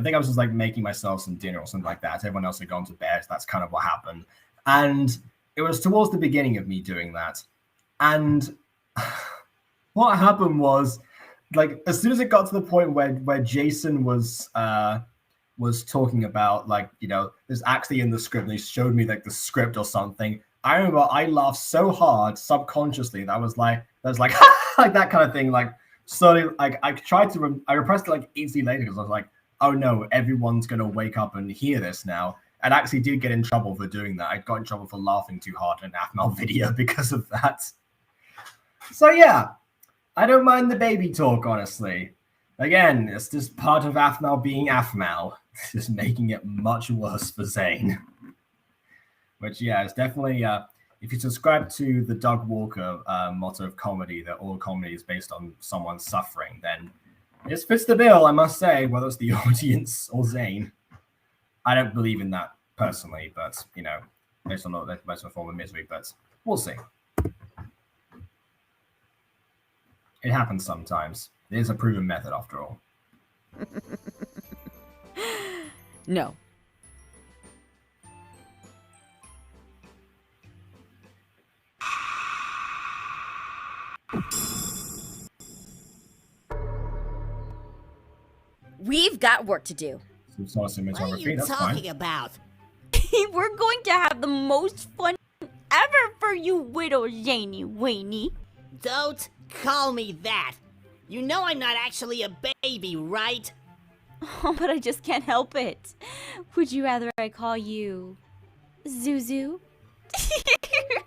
[SPEAKER 1] think I was just like making myself some dinner or something like that. Everyone else had gone to bed, so that's kind of what happened. And it was towards the beginning of me doing that. And what happened was, like, as soon as it got to the point where Jason was talking about, like, you know, there's actually in the script, and he showed me like the script or something. I remember I laughed so hard subconsciously that I was like like that kind of thing. Like, slowly, like I repressed it like instantly later because I was like, oh no, everyone's gonna wake up and hear this now. And I actually did get in trouble for doing that. I got in trouble for laughing too hard in an APHMAU video because of that. So yeah, I don't mind the baby talk, honestly. Again, it's just part of APHMAU being APHMAU. It's just making it much worse for Zane. Which, yeah, it's definitely, if you subscribe to the Doug Walker motto of comedy, that all comedy is based on someone suffering, then it fits the bill, I must say, whether it's the audience or Zane. I don't believe in that personally, but, you know, based on a form of misery, but we'll see. It happens sometimes. It is a proven method, after all.
[SPEAKER 2] No. We've got work to do.
[SPEAKER 7] What are you talking about?
[SPEAKER 2] We're going to have the most fun ever for you, widow Zany Waney.
[SPEAKER 7] Don't call me that. You know I'm not actually a baby, right?
[SPEAKER 2] Oh, but I just can't help it. Would you rather I call you Zuzu?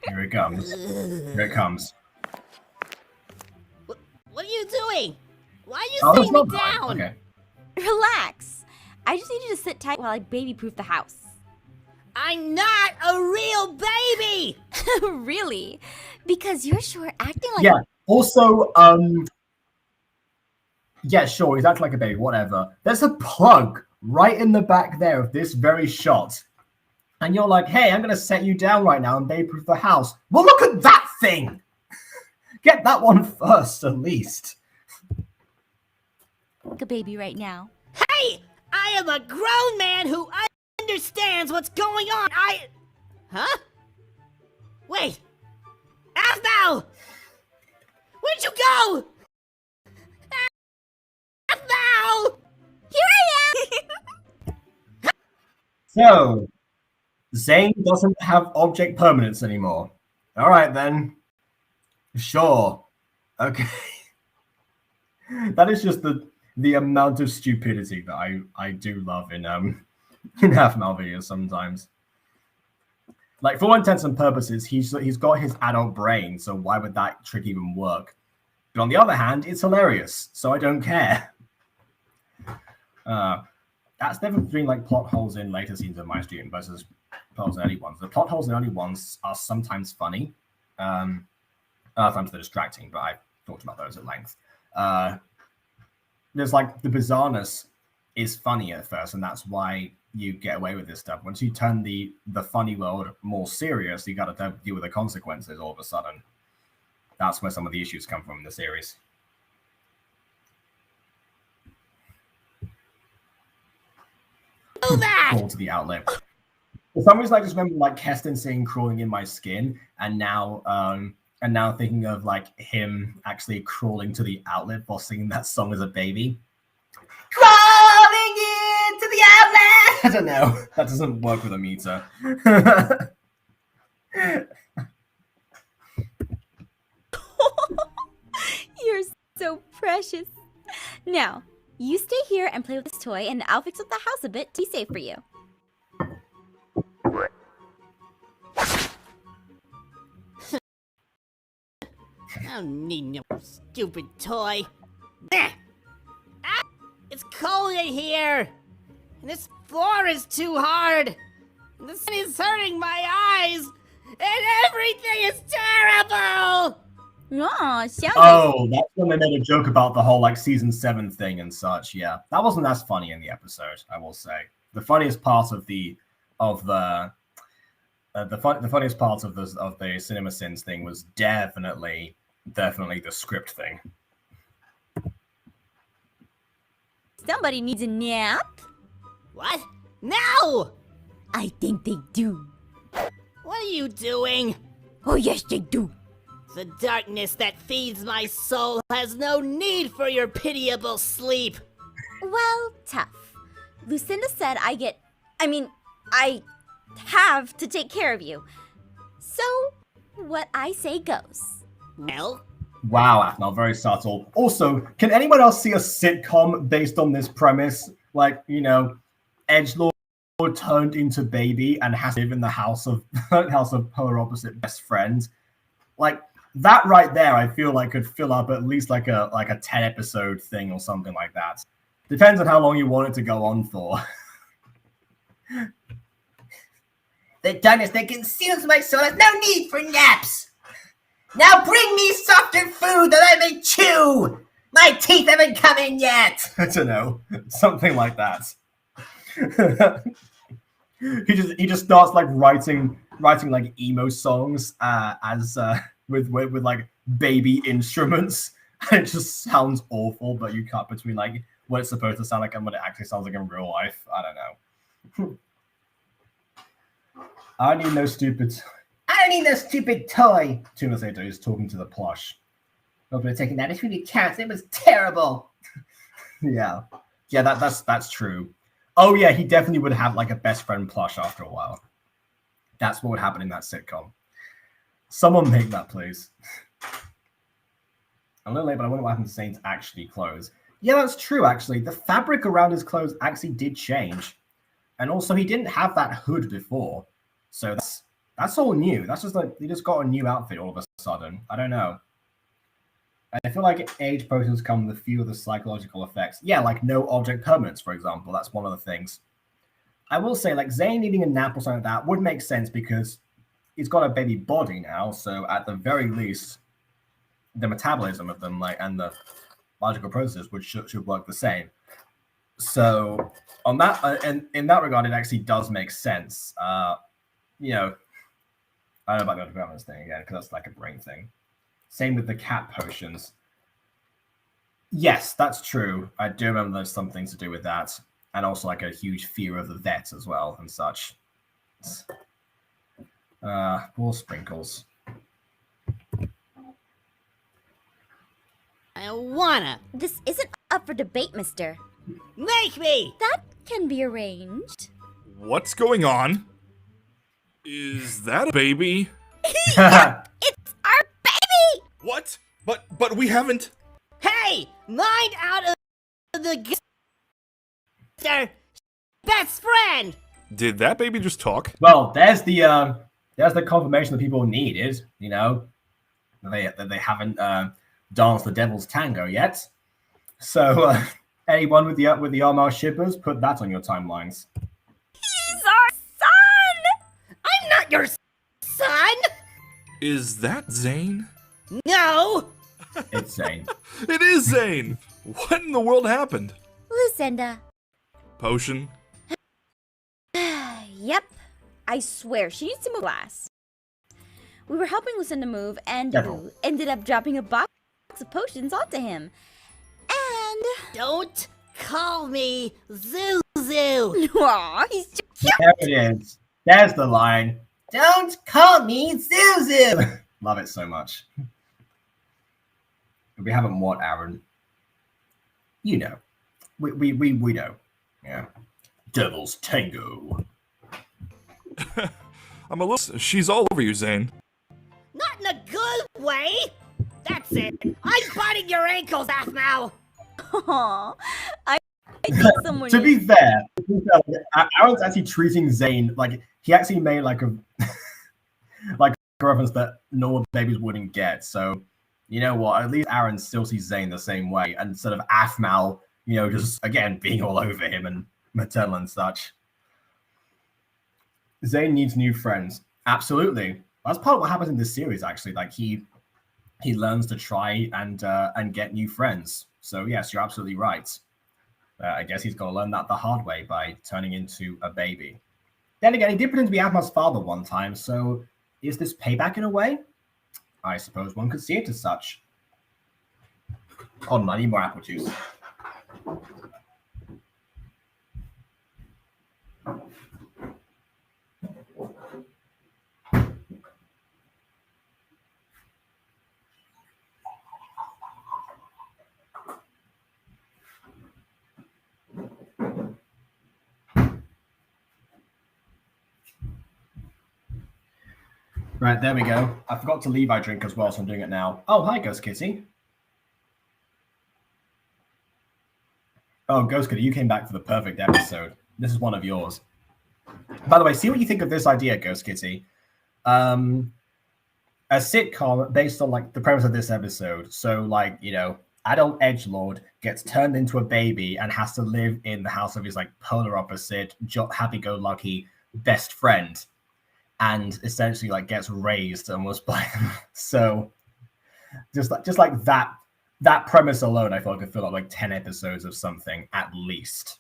[SPEAKER 1] Here it comes. Here it comes.
[SPEAKER 7] What are you doing? Why are you
[SPEAKER 1] Oh,
[SPEAKER 7] sitting me
[SPEAKER 1] that's not
[SPEAKER 7] down?
[SPEAKER 1] bad. Okay.
[SPEAKER 2] Relax. I just need you to sit tight while I baby-proof the house.
[SPEAKER 7] I'm not a real baby!
[SPEAKER 2] Really? Because you're sure acting like...
[SPEAKER 1] Yeah, also, yeah, sure, he's acting like a baby, whatever. There's a plug right in the back there of this very shot. And you're like, hey, I'm going to set you down right now and baby-proof the house. Well, look at that thing! Get that one first, at least.
[SPEAKER 2] a baby right now.
[SPEAKER 7] Hey! I am a grown man who understands what's going on. Huh? Wait! APHMAU! Where'd you go? APHMAU!
[SPEAKER 2] Here I am!
[SPEAKER 1] So, Zane doesn't have object permanence anymore. All right, then. Sure. Okay. That is just the amount of stupidity that I do love in APHMAU videos sometimes. Like, for all intents and purposes, he's got his adult brain, so why would that trick even work? But on the other hand, it's hilarious, so I don't care. That's the difference between like plot holes in later scenes of MyStreet versus plot holes in early ones. The plot holes in early ones are sometimes funny. Sometimes they're distracting, but I've talked about those at length. There's like the bizarreness is funny at first, and that's why you get away with this stuff. Once you turn the funny world more serious, you got to deal with the consequences all of a sudden. That's where some of the issues come from in the series.
[SPEAKER 7] Do that!
[SPEAKER 1] Crawl to the outlet. For some reason, I just remember like Keston saying "crawling in my skin," and now thinking of like him actually crawling to the outlet while singing that song as a baby. Crawling into the outlet! I don't know. That doesn't work with a meter.
[SPEAKER 2] You're so precious. Now, you stay here and play with this toy, and I'll fix up the house a bit to be safe for you.
[SPEAKER 7] I don't need no stupid toy. Ah! It's cold in here! And this floor is too hard! And the sun is hurting my eyes! And everything is terrible!
[SPEAKER 2] Aw, sounds like...
[SPEAKER 1] Oh, that's when they made a joke about the whole like season 7 thing and such. Yeah, that wasn't as funny in the episode, I will say. The funniest part of the funniest part of the Cinema Sins thing was definitely the script thing.
[SPEAKER 2] Somebody needs a nap?
[SPEAKER 7] What? No!
[SPEAKER 2] I think they do.
[SPEAKER 7] What are you doing?
[SPEAKER 2] Oh, yes, they do.
[SPEAKER 7] The darkness that feeds my soul has no need for your pitiable sleep.
[SPEAKER 2] Well, tough. Lucinda said I have to take care of you. So, what I say goes.
[SPEAKER 7] Well,
[SPEAKER 1] Wow, APHMAU, very subtle. Also, can anyone else see a sitcom based on this premise? Like, you know, edgelord turned into baby and has to live in the house of her opposite best friend. Like that right there, I feel like could fill up at least like a 10 episode thing or something like that. Depends on how long you want it to go on for.
[SPEAKER 8] The darkness that consumes my soul has no need for naps. Now bring me softer food that I may chew. My teeth haven't come in yet.
[SPEAKER 1] I don't know, something like that. he just starts like writing like emo songs with like baby instruments. And it just sounds awful, but you cut between like what it's supposed to sound like and what it actually sounds like in real life. I don't know. I need no stupid.
[SPEAKER 8] I don't need no stupid toy.
[SPEAKER 1] Tuna Sato is talking to the plush.
[SPEAKER 8] Not gonna take that. If you counts, it was terrible.
[SPEAKER 1] Yeah, that's true. Oh yeah, he definitely would have like a best friend plush after a while. That's what would happen in that sitcom. Someone make that, please. I'm a little late, but I wonder what happened to Saint's actually clothes. Yeah, that's true, actually. The fabric around his clothes actually did change. And also, he didn't have that hood before. So that's all new. That's just like, he just got a new outfit all of a sudden. I don't know. I feel like age potions come with a few of the psychological effects. Yeah, like no object permanence, for example. That's one of the things. I will say, like, Zane needing a nap or something like that would make sense because he's got a baby body now. So at the very least, the metabolism of them, like, and the logical processes should work the same. So on that, and in that regard, it actually does make sense. You know, I don't know about the permanence thing again because that's like a brain thing. Same with the cat potions. Yes, that's true. I do remember there's something to do with that. And also like a huge fear of the vet as well and such. More sprinkles.
[SPEAKER 7] I wanna.
[SPEAKER 2] This isn't up for debate, mister.
[SPEAKER 7] Make me!
[SPEAKER 2] That can be arranged.
[SPEAKER 9] What's going on? Is that a baby?
[SPEAKER 2] It's our baby!
[SPEAKER 9] What? But we haven't.
[SPEAKER 7] Hey! Mind out of the Mr. Best friend!
[SPEAKER 9] Did that baby just talk?
[SPEAKER 1] Well, there's the confirmation that people needed, you know. That they haven't danced the devil's tango yet. So anyone with the APHMAU shippers, put that on your timelines.
[SPEAKER 2] He's our son!
[SPEAKER 7] I'm not your son!
[SPEAKER 9] Is that Zane?
[SPEAKER 7] No!
[SPEAKER 1] It's Zane.
[SPEAKER 9] It is Zane! What in the world happened?
[SPEAKER 2] Lucinda.
[SPEAKER 9] Potion?
[SPEAKER 2] Yep. I swear, she needs to move glass. We were helping Lucinda move, and
[SPEAKER 1] Devil.
[SPEAKER 2] ended up dropping a box of potions onto him. And...
[SPEAKER 7] Don't call me Zuzu!
[SPEAKER 2] Aw, he's just cute!
[SPEAKER 1] There it is. There's the line.
[SPEAKER 8] Don't call me Zuzu.
[SPEAKER 1] Love it so much. We haven't what, Aaron? You know. We know. Yeah. Devil's Tango.
[SPEAKER 9] I'm a little. She's all over you, Zane.
[SPEAKER 7] Not in a good way. That's it. I'm biting your ankles, APHMAU.
[SPEAKER 2] Aw, I think someone.
[SPEAKER 1] To be fair, Aaron's actually treating Zane like he actually made like a like a reference that normal babies wouldn't get. So you know what? At least Aaron still sees Zane the same way, and instead of APHMAU, you know, just again being all over him and maternal and such. Zane needs new friends. Absolutely. That's part of what happens in this series, actually. Like he learns to try and get new friends. So yes, you're absolutely right. I guess he's got to learn that the hard way by turning into a baby. Then again, he did pretend to be APHMAU's father one time. So is this payback in a way? I suppose one could see it as such. Hold on, I need more apple juice. Right, there we go. I forgot to leave my drink as well, so I'm doing it now. Oh, hi, Ghost Kitty. Oh, Ghost Kitty, you came back for the perfect episode. This is one of yours. By the way, see what you think of this idea, Ghost Kitty. A sitcom based on like the premise of this episode. So, like, you know, adult edgelord gets turned into a baby and has to live in the house of his like polar opposite, happy-go-lucky best friend. And essentially like gets raised almost by them. So just like that premise alone, I feel like I could fill up like 10 episodes of something at least.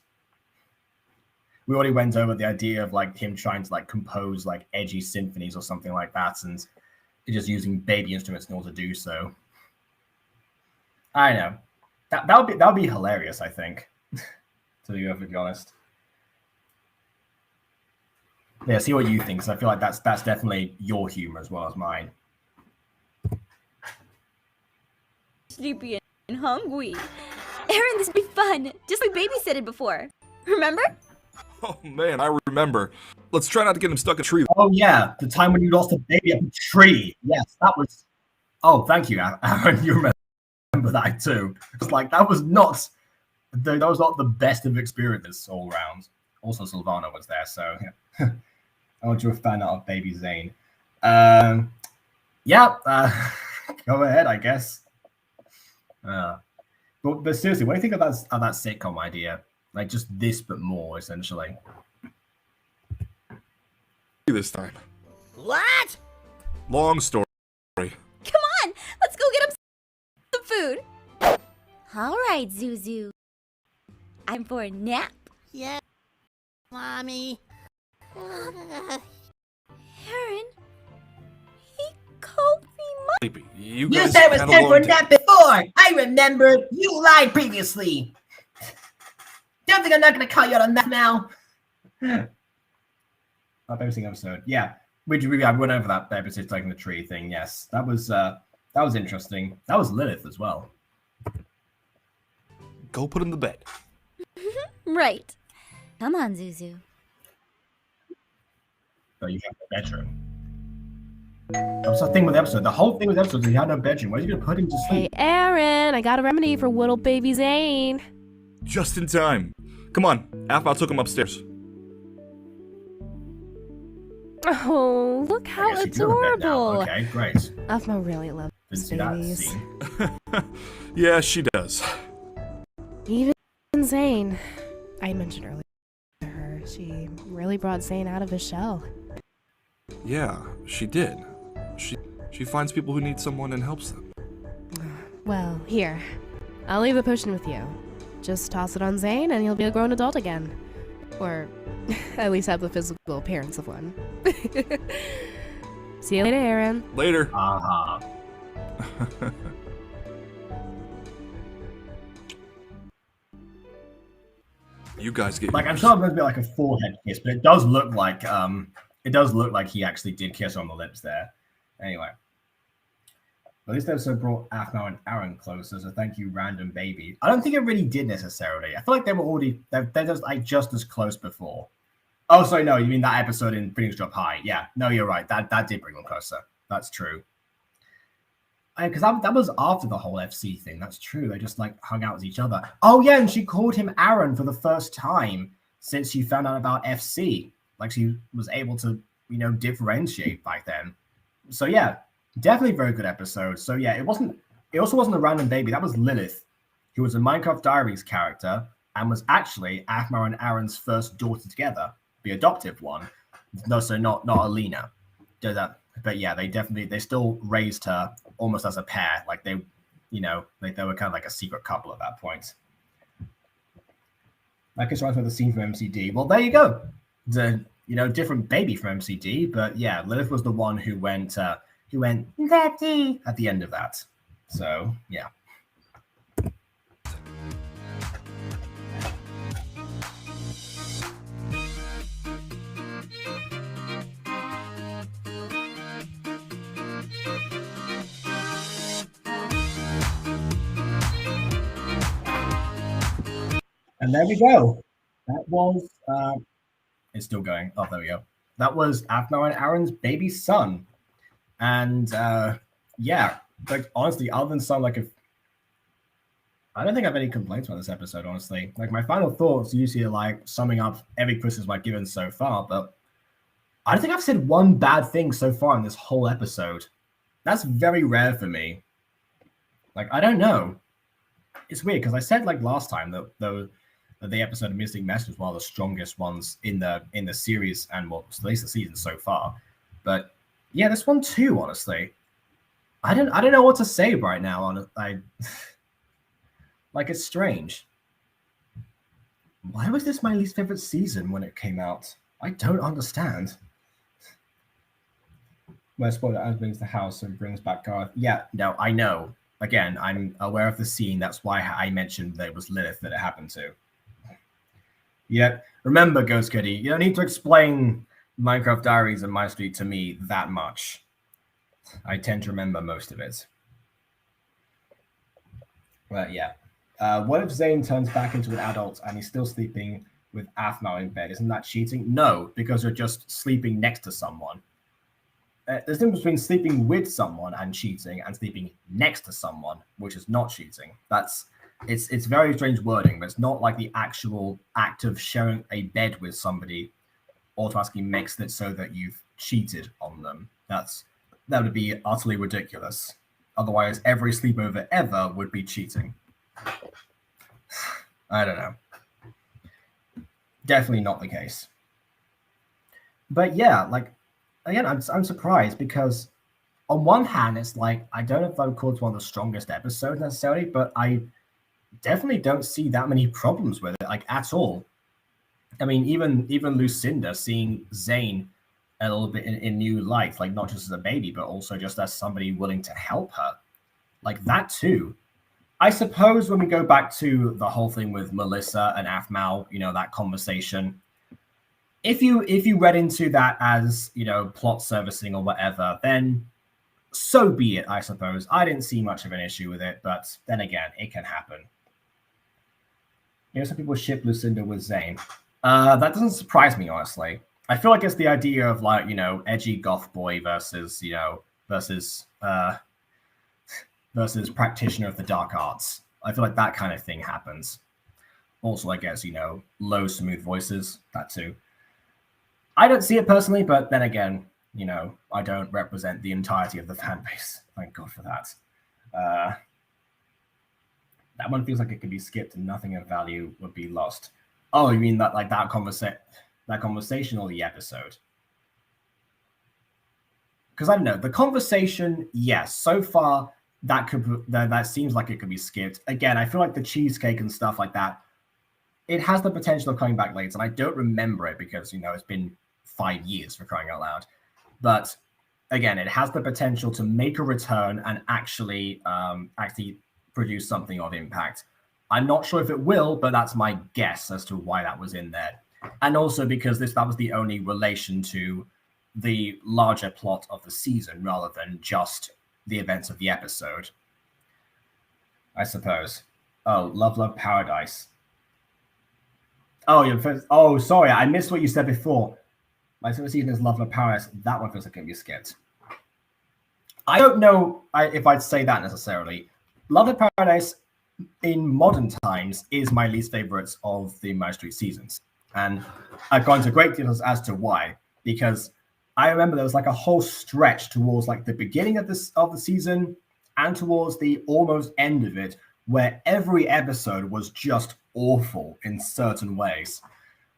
[SPEAKER 1] We already went over the idea of like him trying to like compose like edgy symphonies or something like that, and just using baby instruments in order to do so. I know. That would be hilarious, I think. To be perfectly honest. Yeah, see what you think, because I feel like that's definitely your humor as well as mine.
[SPEAKER 2] Sleepy and hungry. Aaron, this would be fun. Just like babysitted before. Remember?
[SPEAKER 9] Oh man, I remember. Let's try not to get him stuck in a tree.
[SPEAKER 1] Oh yeah, the time when you lost a baby up a tree. Yes, that was. Oh, thank you, Aaron. You remember that too. It's like that was not the best of experiences all round. Also, Sylvana was there, so yeah. I want you to find out of Baby Zane. Go ahead, I guess. But seriously, what do you think of that sitcom idea? Like just this, but more essentially.
[SPEAKER 9] This time.
[SPEAKER 7] What?
[SPEAKER 9] Long story.
[SPEAKER 2] Come on, let's go get him some food. All right, Zuzu. I'm for a nap.
[SPEAKER 7] Yeah, Mommy.
[SPEAKER 2] Aaron, he called me Mom.
[SPEAKER 9] Baby, you
[SPEAKER 8] You
[SPEAKER 9] guys
[SPEAKER 8] said it was
[SPEAKER 9] had a
[SPEAKER 8] time for
[SPEAKER 9] long
[SPEAKER 8] a nap before. I remember. You lied previously. Don't think I'm not going to call you on that now.
[SPEAKER 1] That babysitting episode, yeah. We went over that episode taking the tree thing. Yes, that was interesting. That was Lilith as well.
[SPEAKER 9] Go put him to bed.
[SPEAKER 2] Right. Come on, Zuzu.
[SPEAKER 1] So you have a bedroom. That was the thing with the episode. The whole thing with the episode is he had no bedroom. Where's he gonna put him to
[SPEAKER 5] Hey,
[SPEAKER 1] sleep?
[SPEAKER 5] Aaron, I got a remedy for little baby Zane.
[SPEAKER 9] Just in time. Come on, APHMAU took him upstairs.
[SPEAKER 5] Oh, look how
[SPEAKER 1] I guess you do have a bed now.
[SPEAKER 5] adorable.
[SPEAKER 1] Okay, great.
[SPEAKER 5] APHMAU really loves
[SPEAKER 1] Didn't see that
[SPEAKER 5] babies.
[SPEAKER 1] scene.
[SPEAKER 9] Yeah, she does.
[SPEAKER 5] Even Zane. I mentioned earlier to her, she really brought Zane out of his shell.
[SPEAKER 9] Yeah, she did. She finds people who need someone and helps them.
[SPEAKER 5] Well, here. I'll leave the potion with you. Just toss it on Zane and he'll be a grown adult again. Or at least have the physical appearance of one. See you later, Aaron.
[SPEAKER 9] Later.
[SPEAKER 1] Uh-huh.
[SPEAKER 9] You guys get
[SPEAKER 1] Like I'm sure it's going to be like a forehead kiss, but it does look like he actually did kiss her on the lips there. Anyway. But this episode brought APHMAU and Aaron closer, so thank you, Random Baby. I don't think it really did necessarily. I feel like they were already they're just like just as close before. Oh, sorry, no, you mean that episode in Phoenix Drop High? Yeah, no, you're right. That did bring them closer. That's true. Because that was after the whole FC thing. That's true. They just like hung out with each other. Oh yeah, and she called him Aaron for the first time since she found out about FC. Like she was able to, differentiate back then. So yeah, definitely very good episode. So yeah, it also wasn't a Random Baby. That was Lilith, who was a Minecraft Diaries character and was actually APHMAU and Aaron's first daughter together, the adoptive one. No, so not Alina. But yeah, they still raised her almost as a pair. Like they were kind of like a secret couple at that point. Like it's right with the scene from MCD. Well, there you go. The different baby from MCD, but yeah, Lilith was the one who went Daddy at the end of that. So yeah. And there we go. That was it's still going. Oh, there we go. That was APHMAU and Aaron's baby son. And yeah, like honestly, other than some like I don't think I have any complaints about this episode, honestly. Like my final thoughts usually are like summing up every criticism I've given so far, but I don't think I've said one bad thing so far in this whole episode. That's very rare for me. Like, I don't know. It's weird because I said like last time that the episode of Mystic Mess was one of the strongest ones in the series and at least the season so far. But yeah, this one too, honestly. I don't know what to say right now. Like it's strange. Why was this my least favorite season when it came out? I don't understand. Where spoiler Anne brings the house and brings back Garth. Yeah, no, I know. Again, I'm aware of the scene. That's why I mentioned that it was Lilith that it happened to. Yeah, remember, Ghost Kitty, you don't need to explain Minecraft Diaries and MyStreet to me that much. I tend to remember most of it. But yeah. What if Zane turns back into an adult and he's still sleeping with APHMAU in bed? Isn't that cheating? No, because you're just sleeping next to someone. There's a difference between sleeping with someone and cheating and sleeping next to someone, which is not cheating. It's very strange wording, but it's not like the actual act of sharing a bed with somebody automatically makes it so that you've cheated on them. That would be utterly ridiculous. Otherwise, every sleepover ever would be cheating. I don't know. Definitely not the case. But yeah, like, again, I'm surprised because on one hand, it's like, I don't know if I would call it one of the strongest episodes necessarily, but I definitely don't see that many problems with it, like, at all. I mean, even Lucinda seeing Zane a little bit in new light, like not just as a baby, but also just as somebody willing to help her. Like that too. I suppose when we go back to the whole thing with Melissa and APHMAU, that conversation, if you read into that as, plot servicing or whatever, then so be it, I suppose. I didn't see much of an issue with it, but then again, it can happen. Some people ship Lucinda with Zane. That doesn't surprise me, honestly. I feel like it's the idea of like, edgy goth boy versus practitioner of the dark arts. I feel like that kind of thing happens. Also, I guess, low, smooth voices, that too. I don't see it personally, but then again, I don't represent the entirety of the fan base. Thank God for that. That one feels like it could be skipped and nothing of value would be lost. Oh, you mean that conversation or the episode? Because I don't know, the conversation, yes, so far that seems like it could be skipped. Again, I feel like the cheesecake and stuff like that, it has the potential of coming back later, and I don't remember it because it's been 5 years, for crying out loud. But again, it has the potential to make a return and actually produce something of impact. I'm not sure if it will, but that's my guess as to why that was in there. And also because that was the only relation to the larger plot of the season rather than just the events of the episode, I suppose. Oh, Love Paradise. Oh, sorry, I missed what you said before. My favorite season is Love Paradise. That one feels like it can be skipped. I don't know if I'd say that necessarily. Love Paradise in modern times is my least favorite of the MyStreet seasons. And I've gone into great details as to why. Because I remember there was like a whole stretch towards like the beginning of the season and towards the almost end of it, where every episode was just awful in certain ways.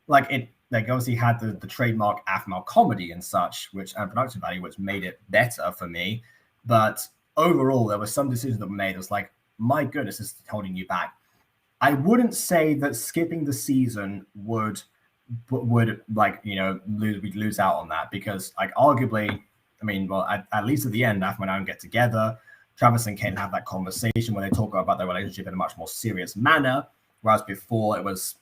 [SPEAKER 1] Like obviously had the trademark APHMAU comedy and such, and production value, which made it better for me. But overall, there were some decisions that were made. It was like, my goodness, this is holding you back. I wouldn't say that skipping the season would like, lose out on that, because like arguably, I mean, well, at least at the end, APHMAU and Aaron get together. Travis and Ken have that conversation where they talk about their relationship in a much more serious manner, whereas before it was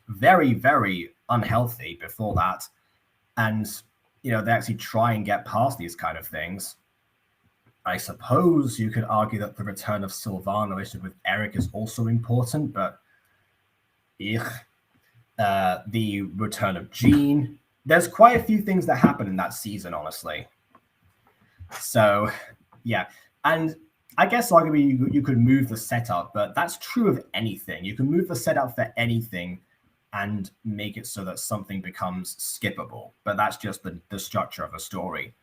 [SPEAKER 1] very, very unhealthy before that. And they actually try and get past these kind of things. I suppose you could argue that the return of Sylvana relationship with Eric is also important, but the return of Jean, there's quite a few things that happen in that season, honestly. So yeah. And I guess arguably you could move the setup, but that's true of anything. You can move the setup for anything and make it so that something becomes skippable. But that's just the structure of a story.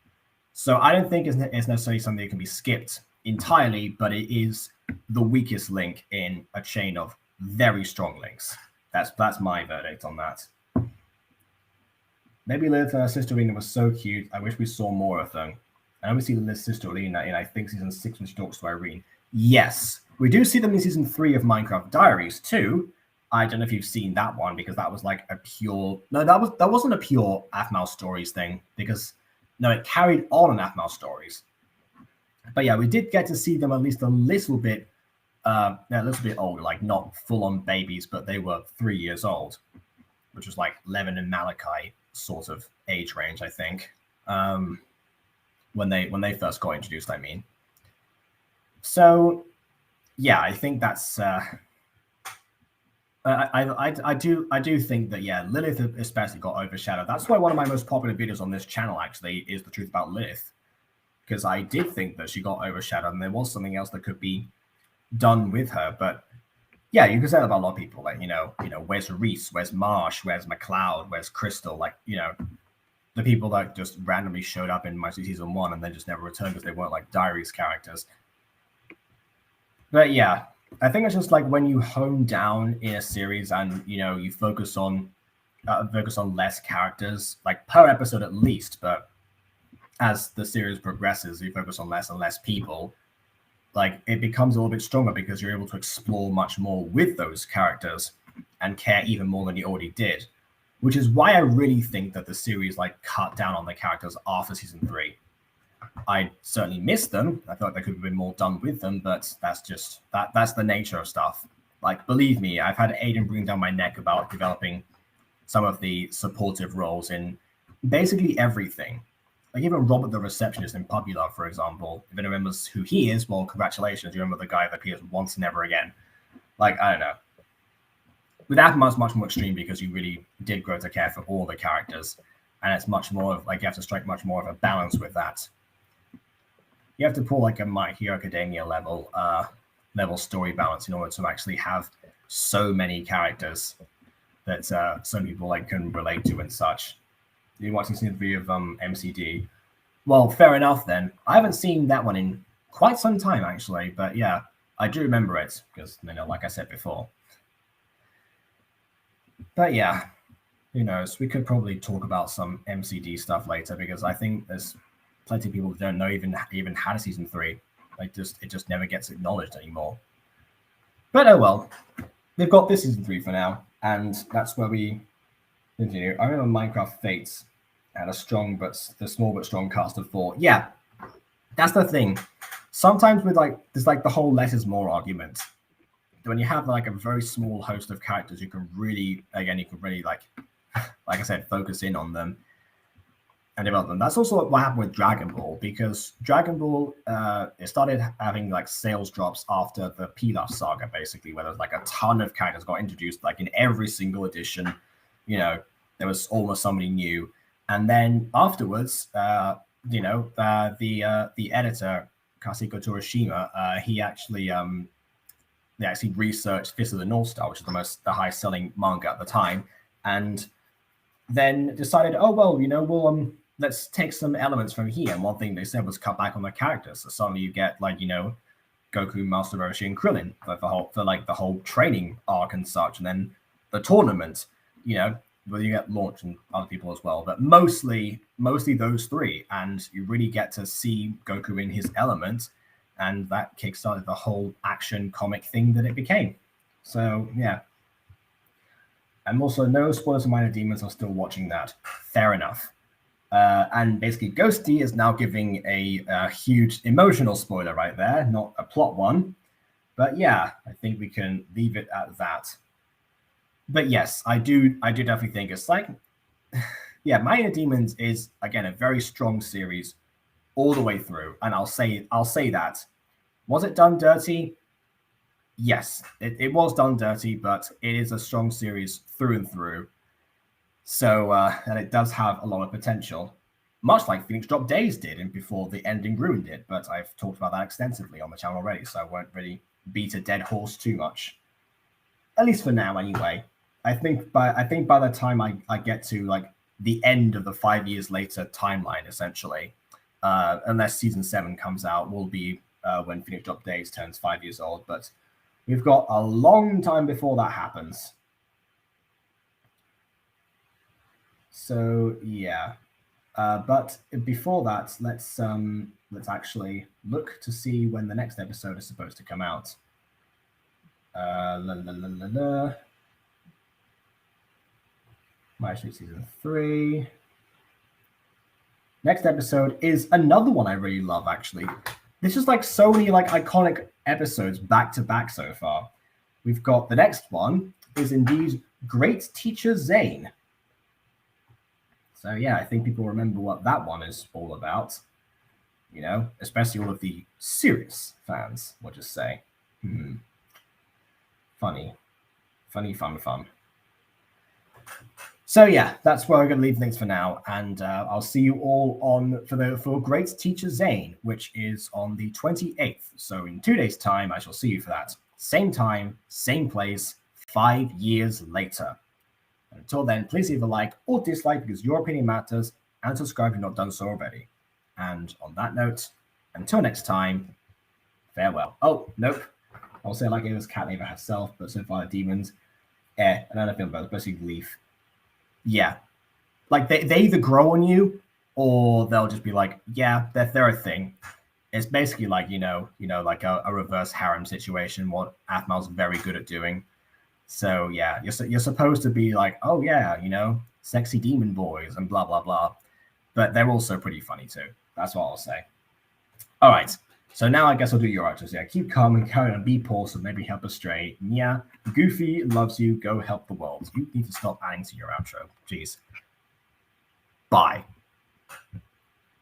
[SPEAKER 1] So I don't think it's necessarily something that can be skipped entirely, but it is the weakest link in a chain of very strong links. That's my verdict on that. Maybe Lilith and her sister Lena was so cute. I wish we saw more of them. And then we see Lilith's sister Lena in, I think, season 6 when she talks to Irene. Yes, we do see them in season 3 of Minecraft Diaries too. I don't know if you've seen that one, because that was like a pure... No, that wasn't a pure APHMAU Stories thing, because... No, it carried on in APHMAU Stories. But yeah, we did get to see them at least a little bit older, like not full-on babies, but they were 3 years old, which was like Levin and Malachi sort of age range, I think. When they first got introduced, I mean. So, yeah, I think that's. I do think that, yeah, Lilith especially got overshadowed. That's why one of my most popular videos on this channel actually is the truth about Lilith, because I did think that she got overshadowed and there was something else that could be done with her. But yeah, you can say that about a lot of people. Like where's Reese? Where's Marsh? Where's McLeod? Where's Crystal? Like the people that just randomly showed up in MyStreet season 1 and then just never returned because they weren't like Diaries characters. But yeah, I think it's just like when you hone down in a series and you focus on less characters, like per episode at least, but as the series progresses, you focus on less and less people. Like it becomes a little bit stronger because you're able to explore much more with those characters and care even more than you already did. Which is why I really think that the series like cut down on the characters after season 3. I certainly miss them. I feel like there could have been more done with them, but that's the nature of stuff. Like, believe me, I've had Aiden bring down my neck about developing some of the supportive roles in basically everything. Like even Robert the receptionist in Puppy Love, for example. If anyone remembers who he is, well, congratulations. You remember the guy that appears once and never again. Like, I don't know. With APHMAU, it's much more extreme because you really did grow to care for all the characters. And it's much more of, like, you have to strike much more of a balance with that. You have to pull like a My Hero Academia level story balance in order to actually have so many characters that some people like can relate to and such. You watching season 3 of MCD? Well, fair enough then. I haven't seen that one in quite some time actually, but yeah, I do remember it because like I said before. But yeah, who knows? We could probably talk about some MCD stuff later because I think there's plenty of people that don't know even had a season 3. Like it just never gets acknowledged anymore. But oh well, they've got this season 3 for now, and that's where we continue. I remember Minecraft Fates had a small but strong cast of 4. Yeah, that's the thing. Sometimes with there's the whole less is more argument. When you have like a very small host of characters, you can really like I said, focus in on them. and development. That's also what happened with Dragon Ball, because Dragon Ball it started having like sales drops after the Pilaf saga, basically, where there's like a ton of characters got introduced, like in every single edition. You know, there was almost somebody new, and then afterwards, the editor Kasiko Torishima, he actually they actually researched Fist of the North Star, which is the highest selling manga at the time, and then decided, oh well, let's take some elements from here. And one thing they said was cut back on the characters. So suddenly you get Goku, Master Roshi, and Krillin for the whole training arc and such, and then the tournament, where you get Launch and other people as well, but mostly those three, and you really get to see Goku in his element, and that kickstarted the whole action comic thing that it became. So yeah. And also, no spoilers for Minor Demons. I'm still watching that. Fair enough. And basically, Ghosty is now giving a huge emotional spoiler right there, not a plot one. But yeah, I think we can leave it at that. But yes, I do definitely think it's like, yeah, Minor Demons is again a very strong series all the way through, and I'll say that. Was it done dirty? Yes, it was done dirty, but it is a strong series through and through. So, and it does have a lot of potential, much like Phoenix Drop Days did, and before the ending ruined it. But I've talked about that extensively on the channel already, so I won't really beat a dead horse too much. At least for now, anyway. I think by the time I get to like the end of the 5 years later timeline, essentially, unless season 7 comes out, will be when Phoenix Drop Days turns 5 years old. But we've got a long time before that happens. So yeah, but before that, let's actually look to see when the next episode is supposed to come out. MyStreet season 3. Next episode is another one I really love. Actually, this is like so many like iconic episodes back to back so far. We've got the next one is indeed Great Teacher Zane. So yeah, I think people remember what that one is all about. Especially all of the serious fans, we'll just say. Funny. Fun. So yeah, that's where we're going to leave things for now, and I'll see you all for Great Teacher Zane, which is on the 28th. So in 2 days' time, I shall see you for that. Same time, same place, 5 years later. And until then, please leave a like or dislike because your opinion matters, and subscribe if you've not done so already. And on that note, until next time, farewell. Oh, nope. I'll say like it was Cat Neighbor herself, but so far the demons. And I feel about especially Leaf. Yeah. Like they either grow on you or they'll just be like, yeah, they're a thing. It's basically like, like a reverse harem situation, what APHMAU's very good at doing. So yeah, you're supposed to be like, oh yeah, sexy demon boys and blah, blah, blah. But they're also pretty funny too. That's what I'll say. All right. So now I guess I'll do your outros. Yeah, keep calm and carry on. Be poor, so maybe help us stray. Yeah, Goofy loves you. Go help the world. You need to stop adding to your outro. Jeez. Bye.